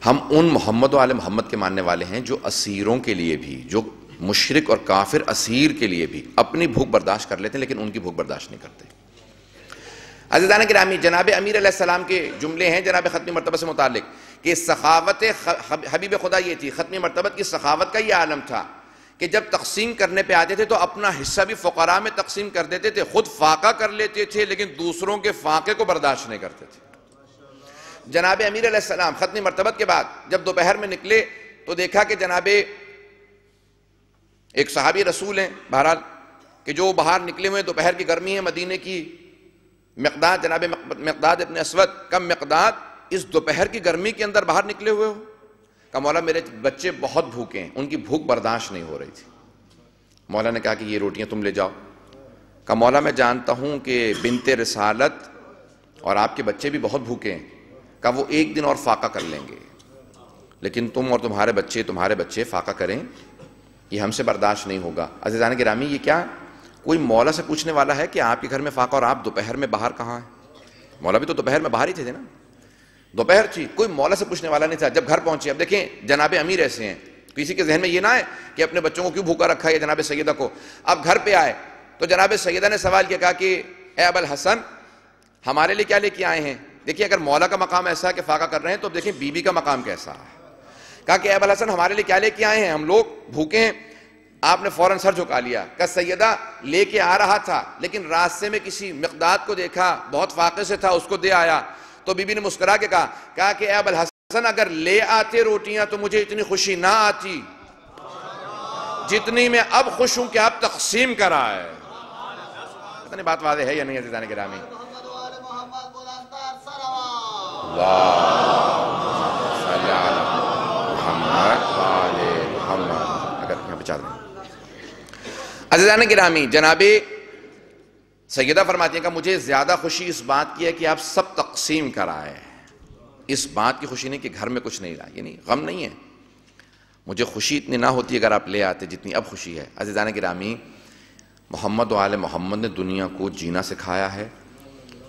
ہم ان محمد و آل محمد کے ماننے والے ہیں جو اسیروں کے لیے بھی، جو مشرک اور کافر اسیر کے لیے بھی اپنی بھوک برداشت کر لیتے ہیں لیکن ان کی بھوک برداشت نہیں کرتے. عزیزان گرامی، جناب امیر علیہ السلام کے جملے ہیں جناب ختمی مرتبہ سے متعلق کہ سخاوت حبیب خدا یہ تھی، ختمی مرتبہ کی سخاوت کا یہ عالم تھا کہ جب تقسیم کرنے پہ آتے تھے تو اپنا حصہ بھی فقراء میں تقسیم کر دیتے تھے، خود فاقہ کر لیتے تھے لیکن دوسروں کے فاقے کو برداشت نہیں کرتے تھے. جناب امیر علیہ السلام ختمی مرتبہ کے بعد جب دوپہر میں نکلے تو دیکھا کہ جناب ایک صحابی رسول ہیں بہرحال کہ جو باہر نکلے ہوئے دوپہر کی گرمی ہے مدینے کی، مقداد جناب مقداد ابن اسود، کم مقداد اس دوپہر کی گرمی کے اندر باہر نکلے ہوئے ہو. کہا مولا میرے بچے بہت بھوکے ہیں، ان کی بھوک برداشت نہیں ہو رہی تھی. مولا نے کہا کہ یہ روٹیاں تم لے جاؤ. کہا مولا میں جانتا ہوں کہ بنت رسالت اور آپ کے بچے بھی بہت بھوکے ہیں. کہا وہ 1 دن اور فاقہ کر لیں گے لیکن تم اور تمہارے بچے فاقہ کریں یہ ہم سے برداشت نہیں ہوگا. عزیزان گرامی، یہ کیا کوئی مولا سے پوچھنے والا ہے کہ آپ کے گھر میں فاقہ اور آپ دوپہر میں باہر کہاں ہیں؟ مولا بھی تو دوپہر میں باہر ہی تھے نا، دوپہر تھی، کوئی مولا سے پوچھنے والا نہیں تھا. جب گھر پہنچے، اب دیکھیں جناب امیر ایسے ہیں، کسی کے ذہن میں یہ نہ ہے کہ اپنے بچوں کو کیوں بھوکا رکھا ہے جناب سیدہ کو. اب گھر پہ آئے تو جناب سیدہ نے سوال کیا، کہا کہ اے ابو الحسن ہمارے لیے کیا لے کے آئے ہیں؟ دیکھیے اگر مولا کا مقام ایسا ہے کہ فاقہ کر رہے ہیں تو اب دیکھیں بیوی کا مقام کیسا ہے. کہا کہ اے ابو الحسن ہمارے لیے کیا لے کے آئے ہیں؟ ہم لوگ بھوکے ہیں. آپ نے فوراً سر جھکا لیا. کہا سیدہ لے کے آ رہا تھا لیکن راستے میں کسی مقداد کو دیکھا، بہت فاقے سے تھا، اس کو دے آیا. تو بی بی نے مسکرا کے کہا کہ اے ابو الحسن اگر لے آتے روٹیاں تو مجھے اتنی خوشی نہ آتی جتنی میں اب خوش ہوں کہ آپ تقسیم کرا ہے. پتہ نہیں بات واضح ہے یا نہیں عزیزان گرامی؟ اللہم صلی علی محمد وآل محمد. اگر یہاں پہ چاہ رہے ہیں عزیزان گرامی، جناب سیدہ فرماتی ہیں کہ مجھے زیادہ خوشی اس بات کی ہے کہ آپ سب تقسیم کرائے. اس بات کی خوشی نہیں کہ گھر میں کچھ نہیں رہا، یعنی غم نہیں ہے. مجھے خوشی اتنی نہ ہوتی اگر آپ لے آتے جتنی اب خوشی ہے. عزیزان گرامی، محمد و آل محمد نے دنیا کو جینا سکھایا ہے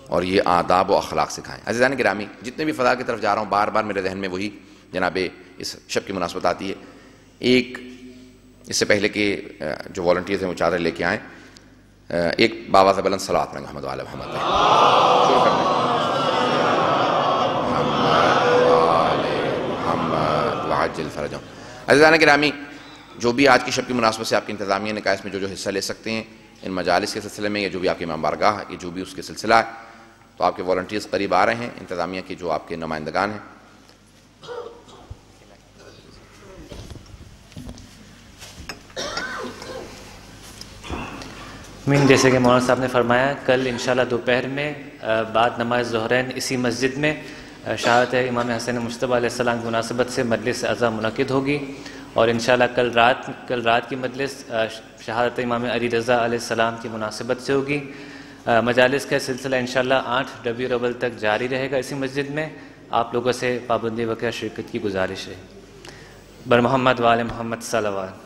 اور یہ آداب و اخلاق سکھائیں. عزیزان گرامی، جتنے بھی فضا کی طرف جا رہا ہوں بار بار میرے ذہن میں وہی جناب اس شب کی مناسبت آتی ہے. ایک اس سے پہلے کہ جو والنٹیئرز ہیں وہ چادر لے کے آئیں، ایک باواز بلند صلوات پڑھیں محمد و آل محمد پہ. شروع کرتے ہیں. محمد و آل محمد وعجل فرجہم. عزیزان گرامی، جو بھی آج کی شب کی مناسبت سے آپ کی انتظامیہ نے کہا اس میں جو حصہ لے سکتے ہیں ان مجالس کے سلسلے میں، یا جو بھی آپ کی امام بارگاہ ہے، جو بھی اس کے سلسلہ ہے، تو آپ کے والنٹیئرز قریب آ رہے ہیں، انتظامیہ کے جو آپ کے نمائندگان ہیں. جیسے کہ مولانا صاحب نے فرمایا، کل انشاءاللہ دوپہر میں بعد نماز ظہرین اسی مسجد میں شہادت امام حسین مجتبیٰ علیہ السلام کی مناسبت سے مجلس عزا منعقد ہوگی، اور انشاءاللہ کل رات کی مجلس شہادت امام علی رضا علیہ السلام کی مناسبت سے ہوگی. مجالس کا سلسلہ انشاءاللہ 8 ربیع الاول تک جاری رہے گا اسی مسجد میں. آپ لوگوں سے پابندی وقت شرکت کی گزارش ہے. بر محمد و آل محمد صلوات.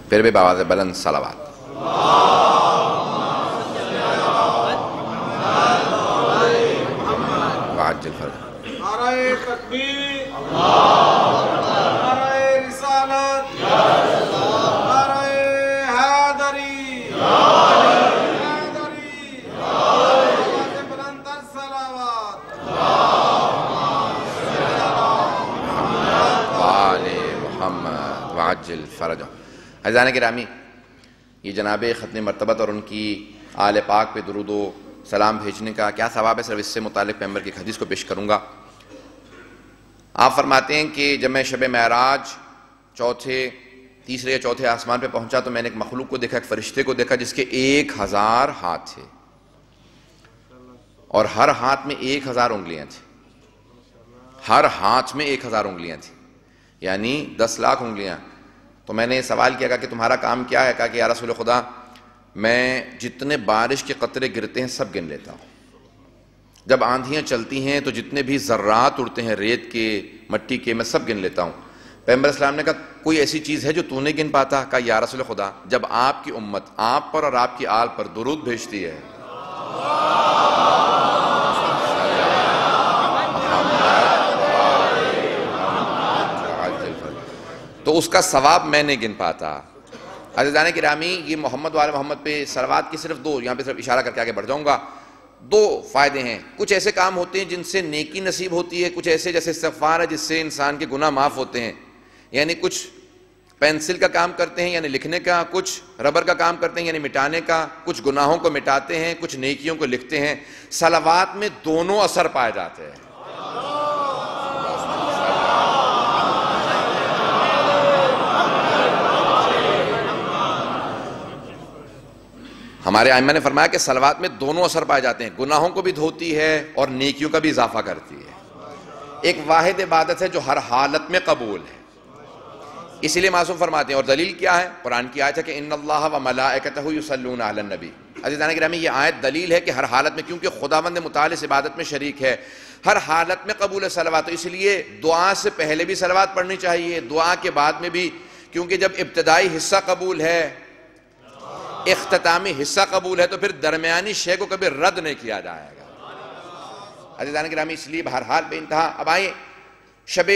پھر بھی باواز بلند صلوات. وعجل فرجہم. نعرہ تکبیر، نعرہ رسالت، نعرہ حیدری، باواز بلند تر صلوات. وآل محمد وعجل فرجہم. عزیزان گرامی، یہ جناب ختم مرتبت اور ان کی آل پاک پہ درود و سلام بھیجنے کا کیا ثواب ہے، صرف اس سے متعلق پیغمبر کی حدیث کو پیش کروں گا. آپ فرماتے ہیں کہ جب میں شب معراج چوتھے تیسرے یا چوتھے آسمان پہ پہنچا تو میں نے ایک مخلوق کو دیکھا، ایک فرشتے کو دیکھا جس کے 1000 ہاتھ تھے اور ہر ہاتھ میں 1000 انگلیاں تھیں. ہر ہاتھ میں 1000 انگلیاں تھیں، یعنی 10 لاکھ انگلیاں. تو میں نے سوال کیا کہ تمہارا کام کیا ہے؟ کہا کہ یا رسول خدا میں جتنے بارش کے قطرے گرتے ہیں سب گن لیتا ہوں. جب آندھیاں چلتی ہیں تو جتنے بھی ذرات اڑتے ہیں ریت کے، مٹی کے، میں سب گن لیتا ہوں. پیغمبر اسلام نے کہا کوئی ایسی چیز ہے جو تو نہیں گن پاتا؟ کہا یا رسول خدا جب آپ کی امت آپ پر اور آپ کی آل پر درود بھیجتی ہے تو اس کا ثواب میں نہیں گن پاتا. عزیزان گرامی، یہ محمد وعلی محمد پہ صلوات کی صرف 2، یہاں پہ صرف اشارہ کر کے آگے بڑھ جاؤں گا. 2 فائدے ہیں. کچھ ایسے کام ہوتے ہیں جن سے نیکی نصیب ہوتی ہے، کچھ ایسے جیسے استغفار ہے جس سے انسان کے گناہ معاف ہوتے ہیں. یعنی کچھ پینسل کا کام کرتے ہیں یعنی لکھنے کا، کچھ ربر کا کام کرتے ہیں یعنی مٹانے کا، کچھ گناہوں کو مٹاتے ہیں، کچھ نیکیوں کو لکھتے ہیں. صلوات میں دونوں اثر پائے جاتے ہیں. ہمارے ائمہ نے فرمایا کہ صلوات میں دونوں اثر پائے جاتے ہیں، گناہوں کو بھی دھوتی ہے اور نیکیوں کا بھی اضافہ کرتی ہے. ایک واحد عبادت ہے جو ہر حالت میں قبول ہے، اسی لیے معصوم فرماتے ہیں. اور دلیل کیا ہے؟ قرآن کی آیت ہے کہ ان اللہ و ملائکتہ یصلون علی النبی. عزیزان گرامی، یہ آیت دلیل ہے کہ ہر حالت میں، کیونکہ خداوند متعال اس عبادت میں شریک ہے، ہر حالت میں قبول ہے صلوات. تو اس لیے دعا سے پہلے بھی صلوات پڑھنی چاہیے، دعا کے بعد میں بھی، کیونکہ جب ابتدائی حصہ قبول ہے، اختتامی حصہ قبول ہے، تو پھر درمیانی شے کو کبھی رد نہیں کیا جائے گا. عزیزان گرامی، اس لیے بہرحال بے انتہا. اب آئیں، شب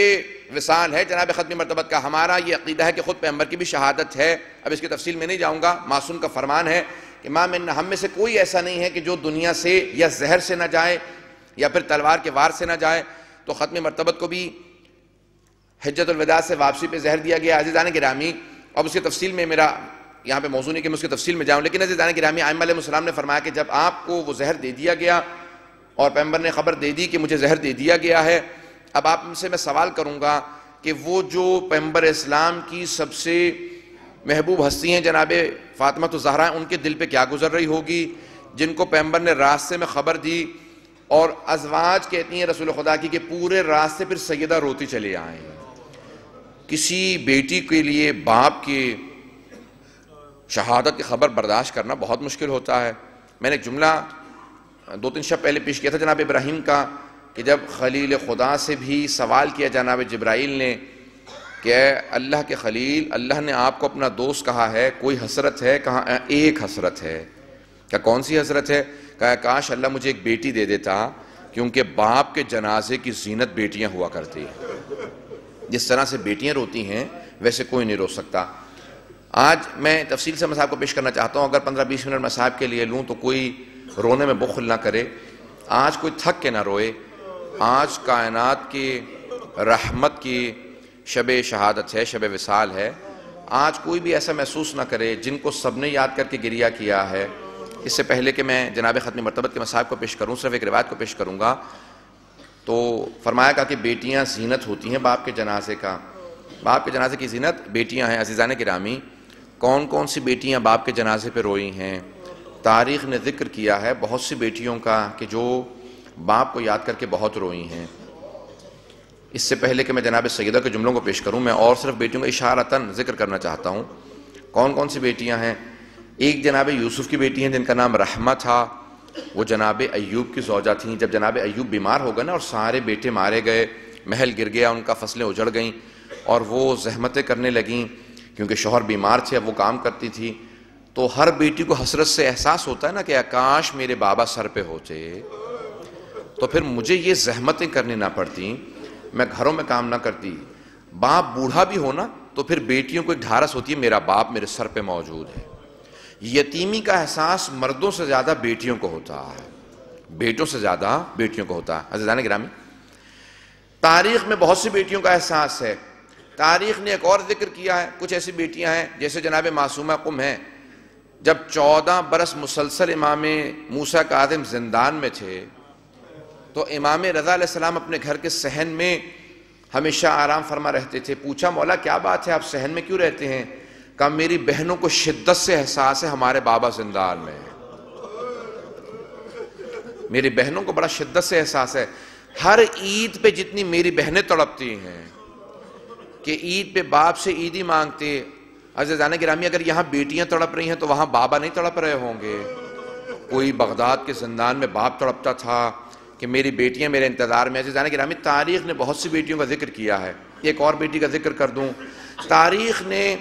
وصال ہے جناب ختم مرتبت کا. ہمارا یہ عقیدہ ہے کہ خود پیغمبر کی بھی شہادت ہے. اب اس کی تفصیل میں نہیں جاؤں گا. معصوم کا فرمان ہے کہ ہم میں سے کوئی ایسا نہیں ہے کہ جو دنیا سے یا زہر سے نہ جائے یا پھر تلوار کے وار سے نہ جائے. تو ختم مرتبت کو بھی حجت الوداع سے واپسی پہ زہر دیا گیا. عزیزان گرامی، اب اس کی تفصیل میں میرا یہاں پہ موضوع نہیں کہ میں اس کی تفصیل میں جاؤں، لیکن عزیزان گرامی، ائمہ علیہ السلام نے فرمایا کہ جب آپ کو وہ زہر دے دیا گیا اور پیغمبر نے خبر دے دی کہ مجھے زہر دے دیا گیا ہے، اب آپ سے میں سوال کروں گا کہ وہ جو پیغمبر اسلام کی سب سے محبوب ہستی ہیں جناب فاطمہ الزہرا، ان کے دل پہ کیا گزر رہی ہوگی جن کو پیغمبر نے راستے میں خبر دی. اور ازواج کہتی ہیں رسول خدا کی کہ پورے راستے پھر سیدہ روتی چلی آئیں. کسی بیٹی کے لیے باپ کی شہادت کی خبر برداشت کرنا بہت مشکل ہوتا ہے. میں نے ایک جملہ 2-3 شب پہلے پیش کیا تھا جناب ابراہیم کا، کہ جب خلیل خدا سے بھی سوال کیا جناب جبرائیل نے کہ اے اللہ کے خلیل، اللہ نے آپ کو اپنا دوست کہا ہے، کوئی حسرت ہے؟ کہا ایک حسرت ہے. کہ کون سی حسرت ہے؟ کہا کاش اللہ مجھے ایک بیٹی دے دیتا، کیونکہ باپ کے جنازے کی زینت بیٹیاں ہوا کرتی ہیں. جس طرح سے بیٹیاں روتی ہیں ویسے کوئی نہیں رو سکتا. آج میں تفصیل سے مصاحب کو پیش کرنا چاہتا ہوں. اگر 15-20 منٹ مصاحب کے لیے لوں تو کوئی رونے میں بخل نہ کرے. آج کوئی تھک کے نہ روئے. آج کائنات کی رحمت کی شب شہادت ہے، شب وصال ہے. آج کوئی بھی ایسا محسوس نہ کرے جن کو سب نے یاد کر کے گریہ کیا ہے. اس سے پہلے کہ میں جناب ختم مرتبت کے مصاحب کو پیش کروں، صرف ایک روایت کو پیش کروں گا. تو فرمایا گا کہ بیٹیاں زینت ہوتی ہیں باپ کے جنازے کا. باپ کے جنازے کی زینت بیٹیاں ہیں. عزیزان گرامی، کون کون سی بیٹیاں باپ کے جنازے پہ روئی ہیں؟ تاریخ نے ذکر کیا ہے بہت سی بیٹیوں کا کہ جو باپ کو یاد کر کے بہت روئی ہیں. اس سے پہلے کہ میں جناب سیدہ کے جملوں کو پیش کروں، میں اور صرف بیٹیوں کا اشارتاً ذکر کرنا چاہتا ہوں. کون کون سی بیٹیاں ہیں؟ ایک جناب یوسف کی بیٹی ہیں جن کا نام رحمہ تھا. وہ جناب ایوب کی زوجہ تھیں. جب جناب ایوب بیمار ہو گئے نا اور سارے بیٹے مارے گئے، محل گر گیا، ان کا فصلیں اجڑ گئیں اور وہ زحمتیں کرنے لگیں کیونکہ شوہر بیمار تھے، اب وہ کام کرتی تھی. تو ہر بیٹی کو حسرت سے احساس ہوتا ہے نا کہ کاش میرے بابا سر پہ ہوتے تو پھر مجھے یہ زحمتیں کرنی نہ پڑتی، میں گھروں میں کام نہ کرتی. باپ بوڑھا بھی ہونا تو پھر بیٹیوں کو ایک ڈھارس ہوتی ہے، میرا باپ میرے سر پہ موجود ہے. یتیمی کا احساس مردوں سے زیادہ بیٹیوں کو ہوتا ہے، بیٹوں سے زیادہ بیٹیوں کو ہوتا ہے. عزیزان گرامی، تاریخ میں بہت سی بیٹیوں کا احساس ہے. تاریخ نے ایک اور ذکر کیا ہے. کچھ ایسی بیٹیاں ہیں جیسے جناب معصومہ قم ہیں. جب 14 برس مسلسل امام موسیٰ کاظم زندان میں تھے تو امام رضا علیہ السلام اپنے گھر کے صحن میں ہمیشہ آرام فرما رہتے تھے. پوچھا مولا کیا بات ہے آپ صحن میں کیوں رہتے ہیں؟ کہا میری بہنوں کو شدت سے احساس ہے ہمارے بابا زندان میں ہیں. میری بہنوں کو بڑا شدت سے احساس ہے. ہر عید پہ جتنی میری بہنیں تڑپتی ہیں کہ عید پہ باپ سے عیدی مانگتے. عزیزان گرامی اگر یہاں بیٹیاں تڑپ رہی ہیں تو وہاں بابا نہیں تڑپ رہے ہوں گے؟ کوئی بغداد کے زندان میں باپ تڑپتا تھا کہ میری بیٹیاں میرے انتظار میں. عزیزان گرامی تاریخ نے بہت سی بیٹیوں کا ذکر کیا ہے. ایک اور بیٹی کا ذکر کر دوں. تاریخ نے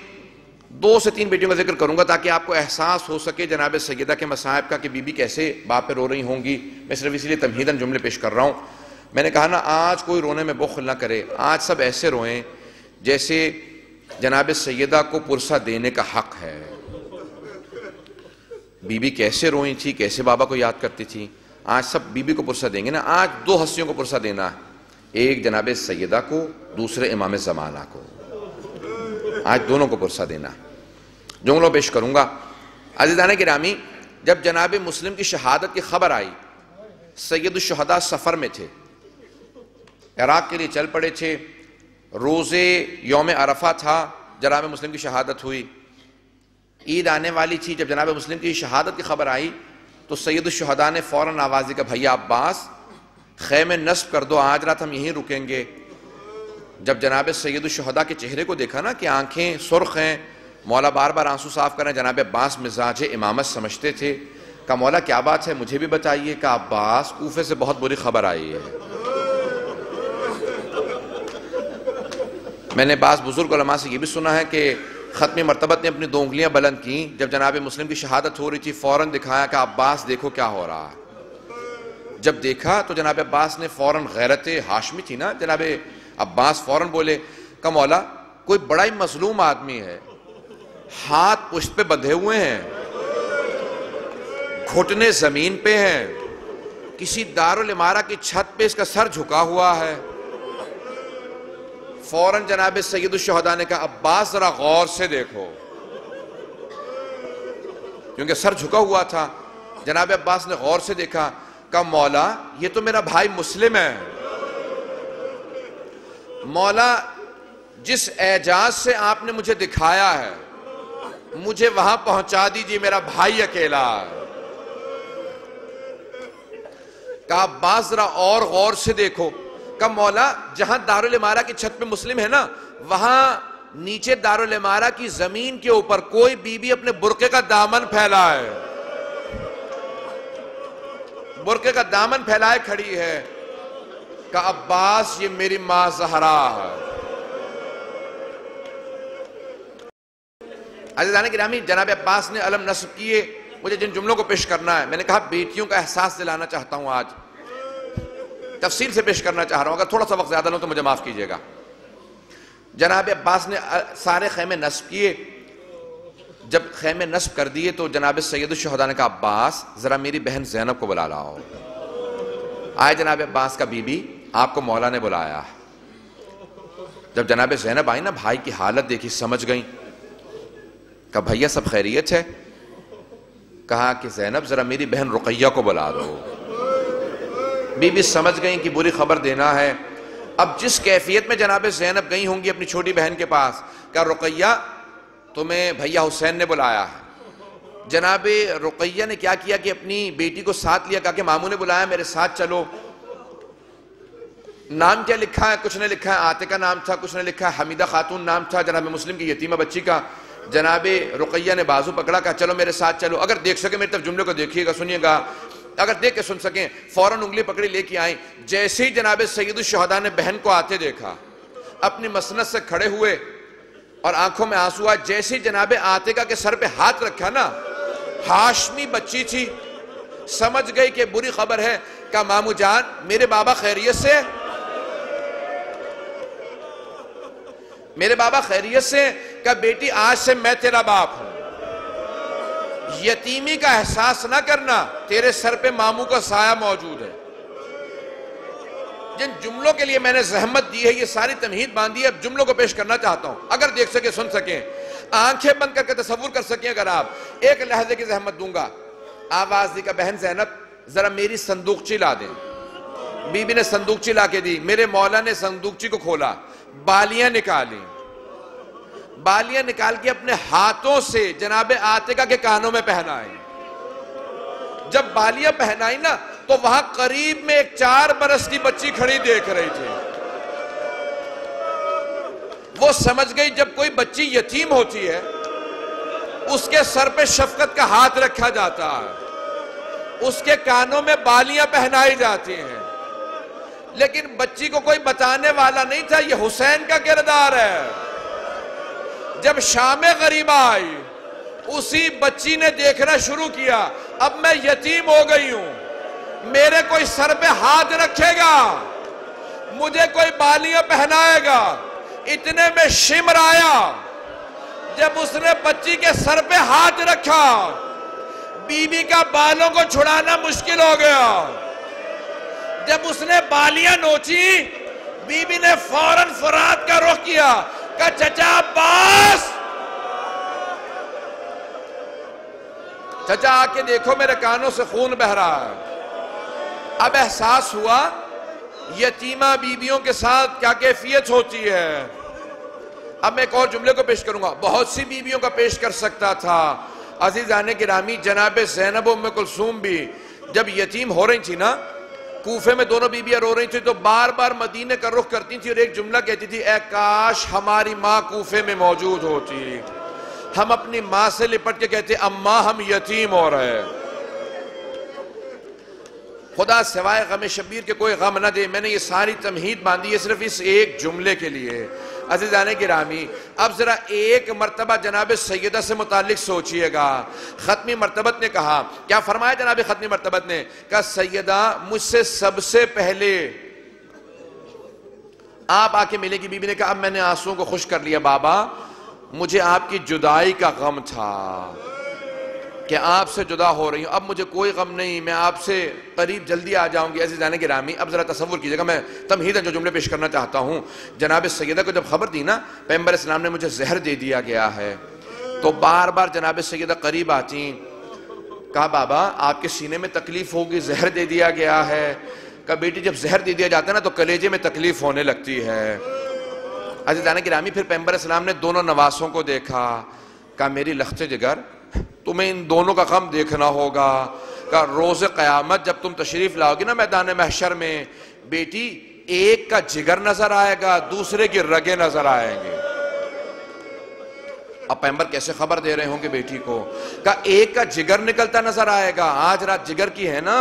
2 سے 3 بیٹیوں کا ذکر کروں گا تاکہ آپ کو احساس ہو سکے جناب سیدہ کے مصائب کا کہ بی بی کیسے باپ پہ رو رہی ہوں گی. میں صرف اسی لیے تمہیداً جملے پیش کر رہا ہوں. میں نے کہا نا آج کوئی رونے میں بخل نہ کرے. آج سب ایسے روئیں جیسے جناب سیدہ کو پرسہ دینے کا حق ہے. بی بی کیسے روئی تھی, کیسے بابا کو یاد کرتی تھی. آج سب بی بی کو پرسہ دیں گے نا. آج 2 ہستیوں کو پرسہ دینا ہے, ایک جناب سیدہ کو, دوسرے امام زمانہ کو. آج دونوں کو پرسہ دینا. جملوں پیش کروں گا. عزیزان گرامی جب جناب مسلم کی شہادت کی خبر آئی, سید الشہداء سفر میں تھے, عراق کے لیے چل پڑے تھے. روزے یوم عرفہ تھا, جناب مسلم کی شہادت ہوئی. عید آنے والی تھی. جب جناب مسلم کی شہادت کی خبر آئی تو سید الشہداء نے فوراً آواز دی کہ بھیا عباس خیمے نصب کر دو, آج رات ہم یہیں رکیں گے. جب جناب سید الشہداء کے چہرے کو دیکھا نا کہ آنکھیں سرخ ہیں, مولا بار بار آنسو صاف کر رہے ہیں. جناب عباس مزاج امامت سمجھتے تھے. کہا مولا کیا بات ہے مجھے بھی بتائیے. کہا عباس کوفے سے بہت بری خبر آئی ہے. میں نے بعض بزرگ علماء سے یہ بھی سنا ہے کہ ختم مرتبت نے اپنی 2 انگلیاں بلند کیں. جب جناب مسلم کی شہادت ہو رہی تھی فوراً دکھایا کہ عباس دیکھو کیا ہو رہا ہے. جب دیکھا تو جناب عباس نے فوراً, غیرت ہاشمی تھی نا, جناب عباس فوراً بولے کہ مولا کوئی بڑا ہی مظلوم آدمی ہے, ہاتھ پشت پہ بندھے ہوئے ہیں, گھٹنے زمین پہ ہیں, کسی دارالعمارہ کی چھت پہ اس کا سر جھکا ہوا ہے. فوراً جناب سید الشہداء نے کہا عباس ذرا غور سے دیکھو, کیونکہ سر جھکا ہوا تھا. جناب عباس نے غور سے دیکھا. کہا مولا یہ تو میرا بھائی مسلم ہے. مولا جس اعجاز سے آپ نے مجھے دکھایا ہے مجھے وہاں پہنچا دیجیے, میرا بھائی اکیلا ہے. کہا عباس ذرا اور غور سے دیکھو. کہا مولا جہاں دارالعمارہ کی چھت پہ مسلم ہے نا, وہاں نیچے دارالعمارہ کی زمین کے اوپر کوئی بی بی اپنے برقعے کا دامن پھیلا ہے, برقعے کا دامن پھیلائے کھڑی ہے. کہا عباس یہ میری ماں زہرا ہے. عزیزان گرامی جناب عباس نے علم نصب کیے. مجھے جن جملوں کو پیش کرنا ہے, میں نے کہا بیٹیوں کا احساس دلانا چاہتا ہوں, آج تفصیل سے پیش کرنا چاہ رہا ہوں. اگر تھوڑا سا وقت زیادہ لوں تو مجھے معاف کیجیے گا. جناب عباس نے سارے خیمے نصب کیے. جب خیمے نصب کر دیے تو جناب سید الشہداء نے کہا عباس ذرا میری بہن زینب کو بلا لاؤ. آئے جناب عباس کا بی بی, آپ کو مولا نے بلایا. جب جناب زینب آئی نا, بھائی کی حالت دیکھی, سمجھ گئیں. کہا بھیا سب خیریت ہے؟ کہا کہ زینب ذرا میری بہن رقیہ کو بلا دو. بی بی سمجھ گئیں کہ بری خبر دینا ہے. اب جس کیفیت میں جناب زینب گئی ہوں گی اپنی چھوٹی بہن کے پاس, کہا رقیہ تمہیں بھیا حسین نے بلایا ہے. جناب رقیہ نے کیا کیا کہ اپنی بیٹی کو ساتھ لیا, کہا کہ ماموں نے بلایا میرے ساتھ چلو. نام کیا لکھا ہے؟ کچھ نے لکھا ہے عاتقہ نام تھا, کچھ نے لکھا ہے حمیدہ خاتون نام تھا, جناب مسلم کی یتیمہ بچی کا. جناب رقیہ نے بازو پکڑا, کہا چلو میرے ساتھ چلو. اگر دیکھ سکے میری طرف جملے کو دیکھیے گا, سنیے گا, اگر دیکھ کے سن سکیں. فوراً انگلی پکڑی لے کے آئیں. جیسے ہی جناب سید الشہداء نے بہن کو آتے دیکھا, اپنی مسند سے کھڑے ہوئے اور آنکھوں میں آنسو آئے. جیسے ہی جناب عاتقہ کے سر پہ ہاتھ رکھا نا, ہاشمی بچی تھی, سمجھ گئی کہ بری خبر ہے. کہا مامو جان میرے بابا خیریت سے؟ میرے بابا خیریت سے؟ کہا بیٹی آج سے میں تیرا باپ ہوں, یتیمی کا احساس نہ کرنا, تیرے سر پہ ماموں کا سایہ موجود ہے. جن جملوں کے لیے میں نے زحمت دی ہے یہ ساری تمہید باندھی ہے, اب جملوں کو پیش کرنا چاہتا ہوں. اگر دیکھ سکے, سن سکیں, آنکھیں بند کر کے تصور کر سکیں, اگر آپ ایک لحظے کی زحمت دوں گا. آواز دی کہ بہن زینب ذرا میری صندوقچی لا دیں. بی بی نے صندوقچی لا کے دی، میرے مولا نے صندوقچی کو کھولا، بالیاں نکالی، بالیاں نکال کے اپنے ہاتھوں سے جناب عاتقہ کے کانوں میں پہنائی۔ جب بالیاں پہنائی نا تو وہاں قریب میں ایک 4 برس کی بچی کھڑی دیکھ رہی تھی۔ وہ سمجھ گئی جب کوئی بچی یتیم ہوتی ہے اس کے سر پہ شفقت کا ہاتھ رکھا جاتا ہے، اس کے کانوں میں بالیاں پہنائی جاتی ہیں، لیکن بچی کو کوئی بتانے والا نہیں تھا یہ حسین کا کردار ہے۔ جب شام غریبہ آئی اسی بچی نے دیکھنا شروع کیا، اب میں یتیم ہو گئی ہوں، میرے کوئی سر پہ ہاتھ رکھے گا، مجھے کوئی بالیاں پہنائے گا۔ اتنے میں شمر آیا، جب اس نے بچی کے سر پہ ہاتھ رکھا بی بی کا بالوں کو چھڑانا مشکل ہو گیا۔ جب اس نے بالیاں نوچی بی بی نے فوراً فرات کا رخ کیا، کہا چچا عباس، چچا آ کے دیکھو میرے کانوں سے خون بہ رہا ہے۔ اب احساس ہوا یتیمہ بیویوں کے ساتھ کیا کیفیت ہوتی ہے۔ اب میں ایک اور جملے کو پیش کروں گا، بہت سی بیویوں کا پیش کر سکتا تھا۔ عزیزان گرامی، جناب زینب و ام کلثوم بھی جب یتیم ہو رہی تھی نا، کوفے میں دونوں بیویاں رو رہی تھی تو بار بار مدینے کا رخ کرتی تھی اور ایک جملہ کہتی تھی، اے کاش ہماری ماں کوفے میں موجود ہوتی، ہم اپنی ماں سے لپٹ کے کہتے اماں ہم یتیم ہو رہے ہیں۔ خدا سوائے غم شبیر کے کوئی غم نہ دے۔ میں نے یہ ساری تمہید باندھی ہے صرف اس ایک جملے کے لیے۔ عزیزان گرامی، اب ذرا ایک مرتبہ جناب سیدہ سے متعلق سوچئے گا۔ ختمی مرتبت نے کہا، کیا فرمایا جناب ختمی مرتبت نے؟ کہا سیدہ مجھ سے سب سے پہلے آپ آ کے ملے گی۔ بی بی نے کہا اب میں نے آنسوؤں کو خشک کر لیا بابا، مجھے آپ کی جدائی کا غم تھا کہ آپ سے جدا ہو رہی ہوں، اب مجھے کوئی غم نہیں، میں آپ سے قریب جلدی آ جاؤں گی۔ عزیزان گرامی، اب ذرا تصور کیجئے گا، میں تمہیداً جو جملے پیش کرنا چاہتا ہوں۔ جناب سیدہ کو جب خبر دی نا پیغمبر اسلام نے مجھے زہر دے دیا گیا ہے، تو بار بار جناب سیدہ قریب آتی، کہا بابا آپ کے سینے میں تکلیف ہوگی، زہر دے دیا گیا ہے۔ کہا بیٹی جب زہر دے دیا جاتا ہے نا تو کلیجے میں تکلیف ہونے لگتی ہے۔ عزیزان گرامی، پھر پیغمبر اسلام نے دونوں نواسوں کو دیکھا، کہا میری لخت جگر تمہیں ان دونوں کا غم دیکھنا ہوگا۔ کہا روز قیامت جب تم تشریف لاؤ گی نا میدان محشر میں، بیٹی ایک کا جگر نظر آئے گا، دوسرے کی رگیں نظر آئیں گے۔ اب پیغمبر کیسے خبر دے رہے ہوں گے بیٹی کو؟ کہا ایک کا جگر نکلتا نظر آئے گا، آج رات جگر کی ہے نا،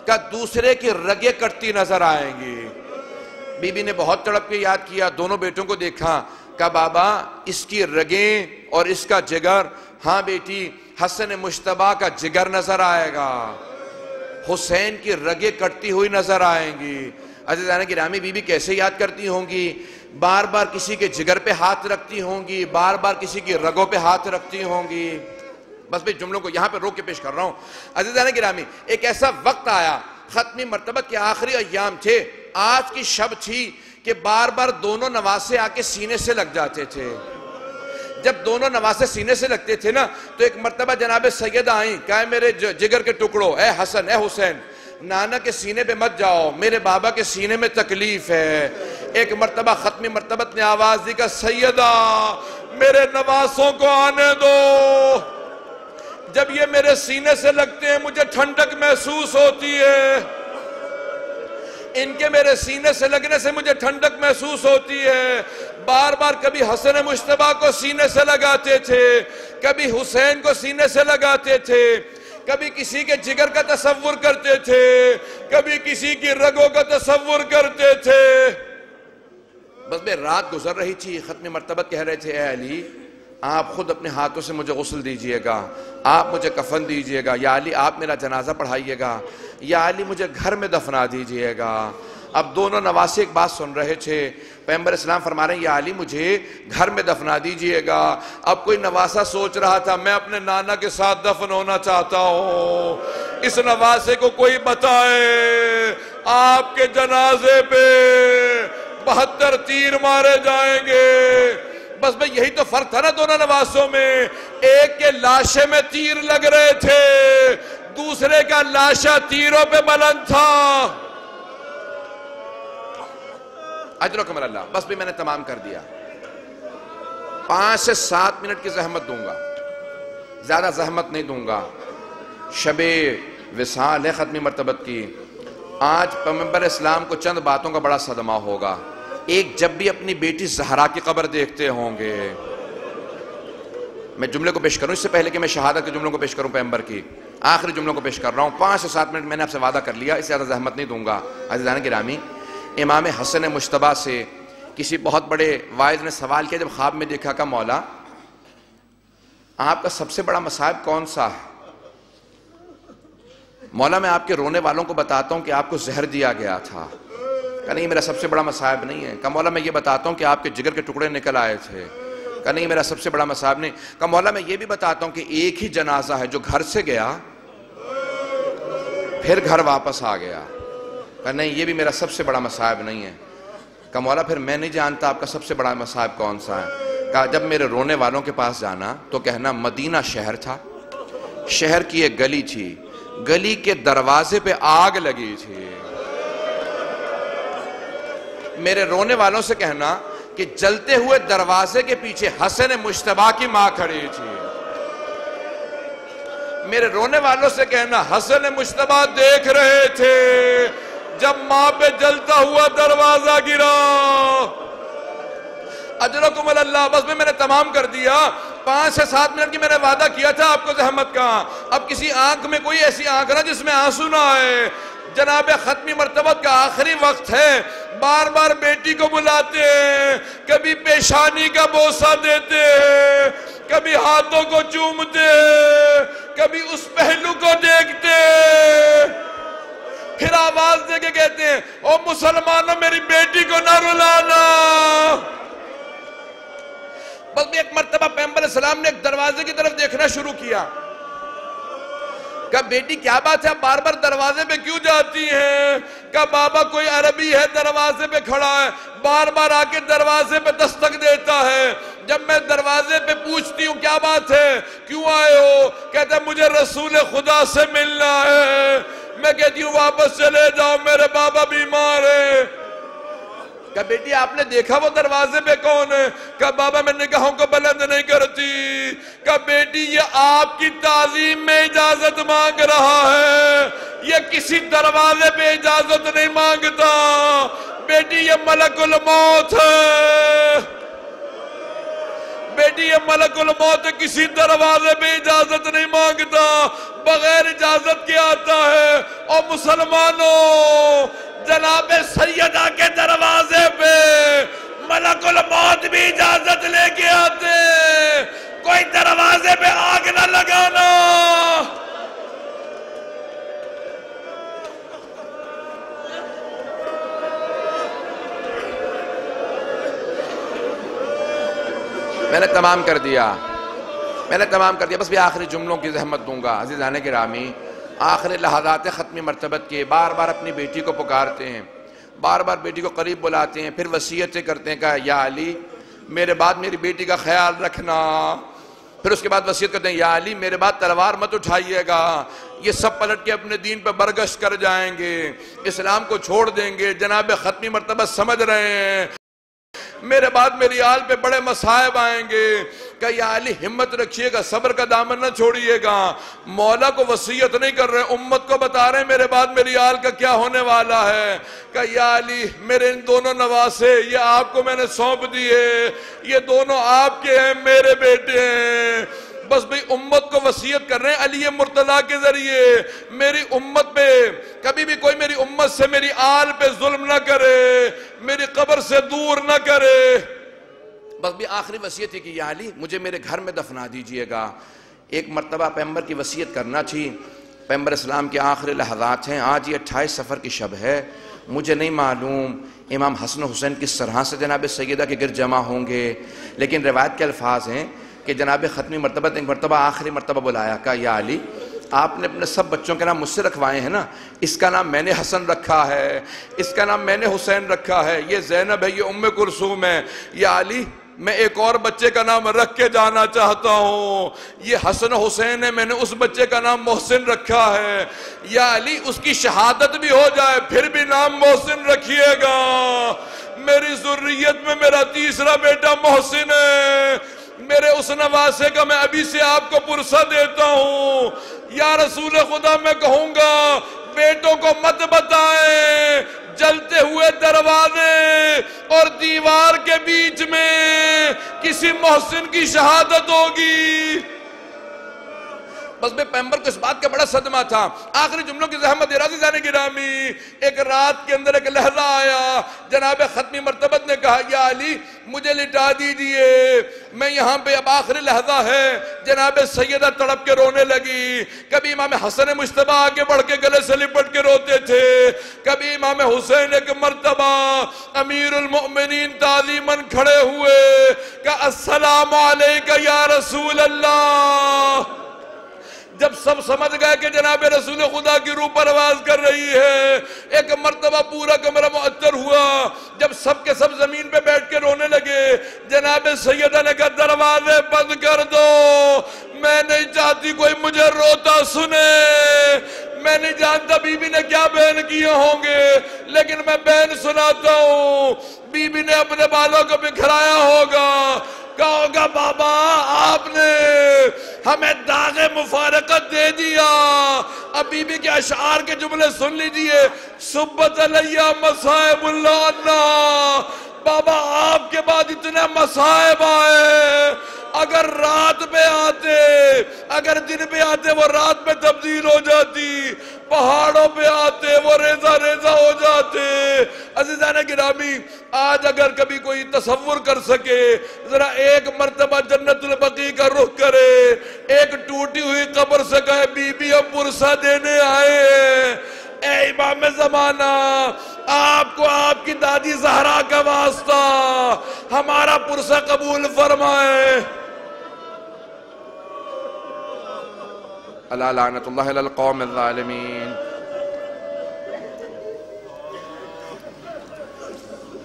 کہا دوسرے کی رگیں کٹتی نظر آئیں گی۔ بی بی نے بہت تڑپ کے یاد کیا، دونوں بیٹوں کو دیکھا، کہا بابا اس کی رگیں اور اس کا جگر، ہاں بیٹی حسن مجتبیٰ کا جگر نظر آئے گا، حسین کی رگیں کٹتی ہوئی نظر آئیں گی۔ عزیزان گرامی، بی بی کیسے یاد کرتی ہوں گی؟ بار بار کسی کے جگر پہ ہاتھ رکھتی ہوں گی، بار بار کسی کی رگوں پہ ہاتھ رکھتی ہوں گی۔ بس میں جملوں کو یہاں پہ روک کے پیش کر رہا ہوں۔ عزیزان گرامی، ایک ایسا وقت آیا، ختمی مرتبت کے آخری ایام تھے، آج کی شب تھی کہ بار بار دونوں نواسے آ کے سینے سے لگ جاتے تھے۔ جب دونوں نواسے سینے سے لگتے تھے نا تو ایک مرتبہ جناب سیدہ آئیں، کہا میرے جگر کے ٹکڑوں، اے حسن اے حسین، نانا کے سینے پہ مت جاؤ، میرے بابا کے سینے میں تکلیف ہے۔ ایک مرتبہ ختمی مرتبت نے آواز دی کہ سیدہ میرے نواسوں کو آنے دو، جب یہ میرے سینے سے لگتے ہیں مجھے ٹھنڈک محسوس ہوتی ہے، ان کے میرے سینے سے لگنے سے مجھے ٹھنڈک محسوس ہوتی ہے۔ بار بار کبھی حسن مجتبیٰ کو سینے سے لگاتے تھے، کبھی حسین کو سینے سے لگاتے تھے، کبھی کسی کے جگر کا تصور کرتے تھے، کبھی کسی کی رگوں کا تصور کرتے تھے۔ بس میں رات گزر رہی تھی، ختم مرتبت کہہ رہے تھے اے علی آپ خود اپنے ہاتھوں سے مجھے غسل دیجئے گا، آپ مجھے کفن دیجئے گا، یا علی آپ میرا جنازہ پڑھائیے گا، یا علی مجھے گھر میں دفنا دیجئے گا۔ اب دونوں نواسے ایک بات سن رہے تھے، پیغمبر اسلام فرما رہے ہیں یا علی مجھے گھر میں دفنا دیجئے گا۔ اب کوئی نواسا سوچ رہا تھا میں اپنے نانا کے ساتھ دفن ہونا چاہتا ہوں، اس نواسے کو کوئی بتائے آپ کے جنازے پہ 72 تیر مارے جائیں گے۔ بس میں یہی تو فرق تھا نا دونوں نواسوں میں، ایک کے لاشے میں تیر لگ رہے تھے، دوسرے کا لاشا تیروں پہ بلند تھا۔ اجرکم اللہ. بس بھی میں نے تمام کر دیا. 5 سے 7 منٹ کی زحمت دوں گا, زیادہ زحمت نہیں دوں گا. شب وصال ہے ختمی مرتبت کی. آج پیغمبر اسلام کو چند باتوں کا بڑا صدمہ ہوگا. ایک, جب بھی اپنی بیٹی زہرا کی قبر دیکھتے ہوں گے, میں جملے کو پیش کروں اس سے پہلے کہ میں شہادت کے جملوں کو پیش کروں پیغمبر کی, آخری جملوں کو پیش کر رہا ہوں. 5 سے 7 منٹ میں نے آپ سے وعدہ کر لیا, اس سے زیادہ زحمت نہیں دوں گا. عزیزان گرامی, امام حسن مجتبیٰ سے کسی بہت بڑے واعظ نے سوال کیا جب خواب میں دیکھا کہ مولا آپ کا سب سے بڑا مصائب کون سا ہے؟ مولا میں آپ کے رونے والوں کو بتاتا ہوں کہ آپ کو زہر دیا گیا تھا. کہ نہیں میرا سب سے بڑا مصائب نہیں ہے. کہ مولا میں یہ بتاتا ہوں کہ آپ کے جگر کے ٹکڑے نکل آئے تھے. کہ نہیں میرا سب سے بڑا مصائب نہیں. کہ مولا میں یہ بھی بتاتا ہوں کہ ایک ہی جنازہ ہے جو گھر سے گیا پھر گھر واپس آ گیا. کہ نہیں یہ بھی میرا سب سے بڑا مصائب نہیں ہے. کہ مولا پھر میں نہیں جانتا آپ کا سب سے بڑا مصائب کون سا ہے. کہا جب میرے رونے والوں کے پاس جانا تو کہنا مدینہ شہر تھا, شہر کی ایک گلی تھی, گلی کے دروازے پہ آگ لگی تھی. میرے رونے والوں سے کہنا کہ جلتے ہوئے دروازے کے پیچھے حسن مجتبیٰ کی ماں کھڑی تھی. میرے رونے والوں سے کہنا حسن مجتبیٰ دیکھ رہے تھے جب ماں پہ جلتا ہوا دروازہ گرا. اجرکم اللہ. بس میں نے تمام کر دیا. 5 سے 7 منٹ کی میں نے وعدہ کیا تھا آپ کو زحمت کا. اب کسی آنکھ میں کوئی ایسی آنکھ نہ جس میں آنسو نہ آئے. جناب ختمی مرتبت کا آخری وقت ہے. بار بار بیٹی کو بلاتے ہیں, کبھی پیشانی کا بوسہ دیتے ہیں, کبھی ہاتھوں کو چومتے ہیں, کبھی اس پہلو کو دیکھتے ہیں, پھر آواز دے کے کہتے ہیں او مسلمانوں میری بیٹی کو نہ رلانا. بس بھی ایک مرتبہ پیغمبر اسلام نے ایک دروازے کی طرف دیکھنا شروع کیا. کہا بیٹی کیا بات ہے, بار بار دروازے پہ کیوں جاتی ہیں؟ کہا بابا کوئی عربی ہے دروازے پہ کھڑا ہے, بار بار آ کے دروازے پہ دستک دیتا ہے. جب میں دروازے پہ پوچھتی ہوں کیا بات ہے, کیوں آئے ہو؟ کہتا ہے مجھے رسول خدا سے ملنا ہے. میں کہتی ہوں واپس چلے جاؤ میرے بابا بیمار ہیں. کہا بیٹی آپ نے دیکھا وہ دروازے پہ کون ہے؟ کہا بابا میں نگاہوں کو بلند نہیں کرتی. کہا بیٹی یہ آپ کی تعظیم میں اجازت مانگ رہا ہے, یہ کسی دروازے پہ اجازت نہیں مانگتا. بیٹی یہ ملک الموت ہے, بیٹی یہ ملک الموت ہے, کسی دروازے پہ اجازت نہیں مانگتا, بغیر اجازت کے آتا ہے. اور مسلمانوں جناب سیدہ کے دروازے پہ ملک الموت بھی اجازت لے کے آتے. کوئی دروازے پہ آگ نہ لگانا. میں نے تمام کر دیا, بس بھی آخری جملوں کی زحمت دوں گا. عزیزان گرامی, آخری لحظات ختمی مرتبت کے بار بار اپنی بیٹی کو پکارتے ہیں, بار بار بیٹی کو قریب بلاتے ہیں, پھر وصیتیں کرتے ہیں. کہا یا علی میرے بعد میری بیٹی کا خیال رکھنا. پھر اس کے بعد وصیت کرتے ہیں یا علی میرے بعد تلوار مت اٹھائیے گا, یہ سب پلٹ کے اپنے دین پہ برگشت کر جائیں گے, اسلام کو چھوڑ دیں گے. جناب ختمی مرتبت سمجھ رہے ہیں میرے بعد میری آل پہ بڑے مصائب آئیں گے. کہ یا علی ہمت رکھیے گا, صبر کا دامن نہ چھوڑیے گا. مولا کو وصیت نہیں کر رہے, امت کو بتا رہے ہیں میرے بعد میری آل کا کیا ہونے والا ہے. کہ یا علی میرے ان دونوں نواسے یہ آپ کو میں نے سونپ دیے, یہ دونوں آپ کے ہیں, میرے بیٹے ہیں. بس بھئی امت کو وصیت کر رہے ہیں علی مرتضیٰ کے ذریعے میری امت پہ کبھی بھی کوئی میری امت سے میری آل پہ ظلم نہ کرے, میری قبر سے دور نہ کرے. بس بھی آخری وصیت ہے کہ یا علی مجھے میرے گھر میں دفنا دیجئے گا. ایک مرتبہ پیغمبر کی وصیت کرنا تھی. پیغمبر اسلام کے آخری لحظات ہیں. آج یہ 28 صفر کی شب ہے. مجھے نہیں معلوم امام حسن حسین کس طرح سے جناب سیدہ کے گرد جمع ہوں گے, لیکن روایت کے الفاظ ہیں کہ جناب ختمی مرتبہ ایک مرتبہ آخری مرتبہ بلایا. کہا یا علی آپ نے اپنے سب بچوں کے نام مجھ سے رکھوائے ہیں نا, اس کا نام میں نے حسن رکھا ہے, اس کا نام میں نے حسین رکھا ہے, یہ زینب ہے, یہ ام کلثوم ہے. یا علی میں ایک اور بچے کا نام رکھ کے جانا چاہتا ہوں، یہ حسن حسین ہے، میں نے اس بچے کا نام محسن رکھا ہے، یا علی اس کی شہادت بھی ہو جائے پھر بھی نام محسن رکھیے گا، میری ذریت میں میرا تیسرا بیٹا محسن ہے، میرے اس نواسے کا میں ابھی سے آپ کو پرسہ دیتا ہوں۔ یا رسول خدا میں کہوں گا بیٹوں کو مت بتائیں جلتے ہوئے دروازے اور دیوار کے بیچ میں کسی محسن کی شہادت ہوگی۔ بس میں پیغمبر کو اس بات کا بڑا صدمہ تھا، آخری جملوں کی زحمت ارادی زانے گرامی، ایک رات کے اندر ایک لحظہ آیا، جناب ختمی مرتبت نے کہا یا علی مجھے لٹا دیجئے، میں یہاں پہ اب آخری لحظہ ہے۔ جناب سیدہ تڑپ کے رونے لگی، کبھی امام حسن مجتبی آگے بڑھ کے گلے سے لپٹ کے روتے تھے، کبھی امام حسین ایک مرتبہ امیر المؤمنین تعظیماً کھڑے ہوئے کہ السلام علیکہ یا رسول اللہ۔ جب سب سمجھ گئے کہ جناب رسول خدا کی روح پرواز کر رہی ہے، ایک مرتبہ پورا کمرہ معطر ہوا، جب سب کے سب زمین پہ بیٹھ کے رونے لگے، جناب سیدہ نے کہا دروازے بند کر دو، میں نہیں چاہتی کوئی مجھے روتا سنے، میں نہیں جانتا بی بی نے کیا بیان کیے ہوں گے، لیکن میں بیان سناتا ہوں۔ بی بی نے اپنے بالوں کو بکھرایا ہوگا، کہا ہوگا بابا آپ نے ہمیں داغ مفارقت دے دیا۔ اب بی بی کے اشعار کے جملے سن لیجئے، سبت علیہ مصائب اللہ عنہ، بابا آپ کے بعد اتنے مصائب آئے، اگر رات پہ آتے، اگر دن پہ آتے وہ رات میں تبدیل ہو جاتی، پہاڑوں پہ آتے وہ ریزہ ریزہ ہو جاتے۔ عزیزان گرامی آج اگر کبھی کوئی تصور کر سکے، ذرا ایک مرتبہ جنت البقیع کا رخ کرے، ایک ٹوٹی ہوئی قبر سے کہے بی بی ہم پرسہ دینے آئے ہیں، اے امام زمانہ آپ کو آپ کی دادی زہرا کا واسطہ ہمارا پرسہ قبول فرمائے۔ اللہ لعنت اللہ علی القوم الظالمین۔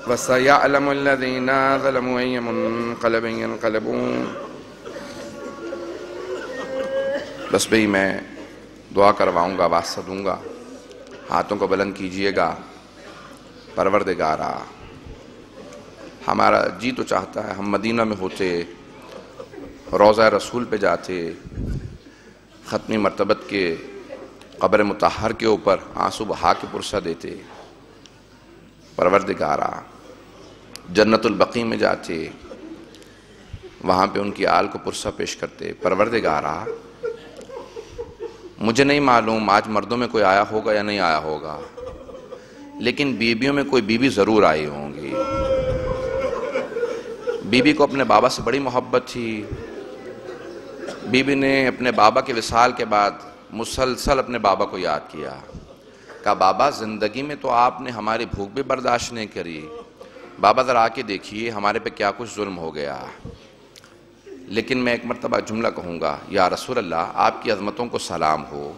وَسَيَعْلَمُ الَّذِينَ ظَلَمُوا أَيَّ مُنْقَلَبٍ يَنْقَلِبُونَ۔ بس بھئی میں دعا کرواؤں گا، واسطہ دوں گا، ہاتھوں کو بلند کیجئے گا۔ پروردگارا ہمارا جی تو چاہتا ہے ہم مدینہ میں ہوتے، روضہ رسول پہ جاتے، ختمی مرتبت کے قبر مطہر کے اوپر آنسو بہا کے پرسہ دیتے۔ پروردگارا جنت البقیع میں جاتے، وہاں پہ ان کی آل کو پرسہ پیش کرتے۔ پروردگارا مجھے نہیں معلوم آج مردوں میں کوئی آیا ہوگا یا نہیں آیا ہوگا، لیکن بیویوں میں کوئی بیوی ضرور آئی ہوں گی۔ بی بی کو اپنے بابا سے بڑی محبت تھی، بی بی نے اپنے بابا کے وصال کے بعد مسلسل اپنے بابا کو یاد کیا، کہا بابا زندگی میں تو آپ نے ہماری بھوک بھی برداشت نہیں کری، بابا ذرا آ کے دیکھیے ہمارے پہ کیا کچھ ظلم ہو گیا۔ لیکن میں ایک مرتبہ جملہ کہوں گا، یا رسول اللہ آپ کی عظمتوں کو سلام ہو،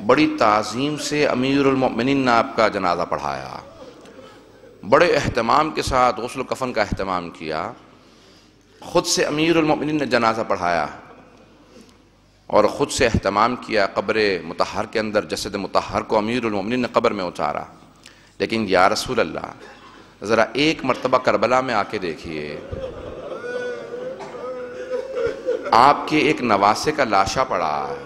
بڑی تعظیم سے امیر المؤمنین نے آپ کا جنازہ پڑھایا، بڑے اہتمام کے ساتھ غسل و کفن کا اہتمام کیا، خود سے امیر المؤمنین نے جنازہ پڑھایا اور خود سے اہتمام کیا، قبر مطہر کے اندر جسد مطہر کو امیر المؤمنین نے قبر میں اتارا۔ لیکن یا رسول اللہ ذرا ایک مرتبہ کربلا میں آ کے دیکھیے، آپ کے ایک نواسے کا لاشا پڑا ہے۔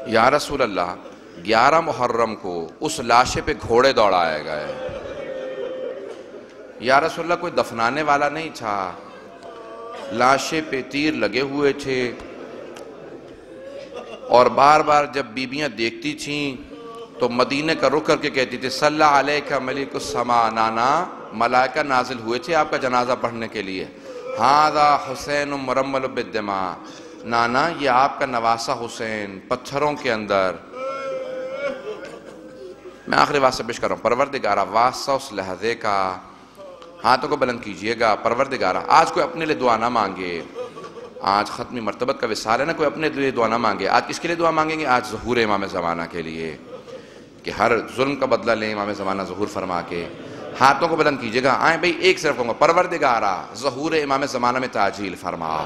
یا رسول اللہ 11 محرم کو اس لاشے پہ گھوڑے دوڑائے گئے۔ یا رسول اللہ کوئی دفنانے والا نہیں تھا، لاشے پہ تیر لگے ہوئے تھے، اور بار بار جب بیبیاں دیکھتی تھیں تو مدینہ کا رخ کر کے کہتی تھی صلی علیکہ ملک السما، نانا ملائکہ نازل ہوئے تھے آپ کا جنازہ پڑھنے کے لیے، ھذا حسین مرمل بالدماء، نانا یہ آپ کا نواسہ حسین پتھروں کے اندر۔ میں آخری واسطہ پیش کر رہا ہوں، پروردگارہ واسطہ اس لحظے کا، ہاتھوں کو بلند کیجئے گا۔ پروردگارہ آج کوئی اپنے لئے دعا نہ مانگے، آج ختمی مرتبت کا وصال ہے نا، کوئی اپنے لئے دعا نہ مانگے۔ آج کس کے لئے دعا مانگیں گے؟ آج ظہور امام زمانہ کے لیے، کہ ہر ظلم کا بدلہ لیں امام زمانہ ظہور فرما کے، ہاتھوں کو بلند کیجئے گا. آئیں بھئی ایک صرف کہوں گا, پروردگارا ظہور امام زمانہ میں تعجیل فرما.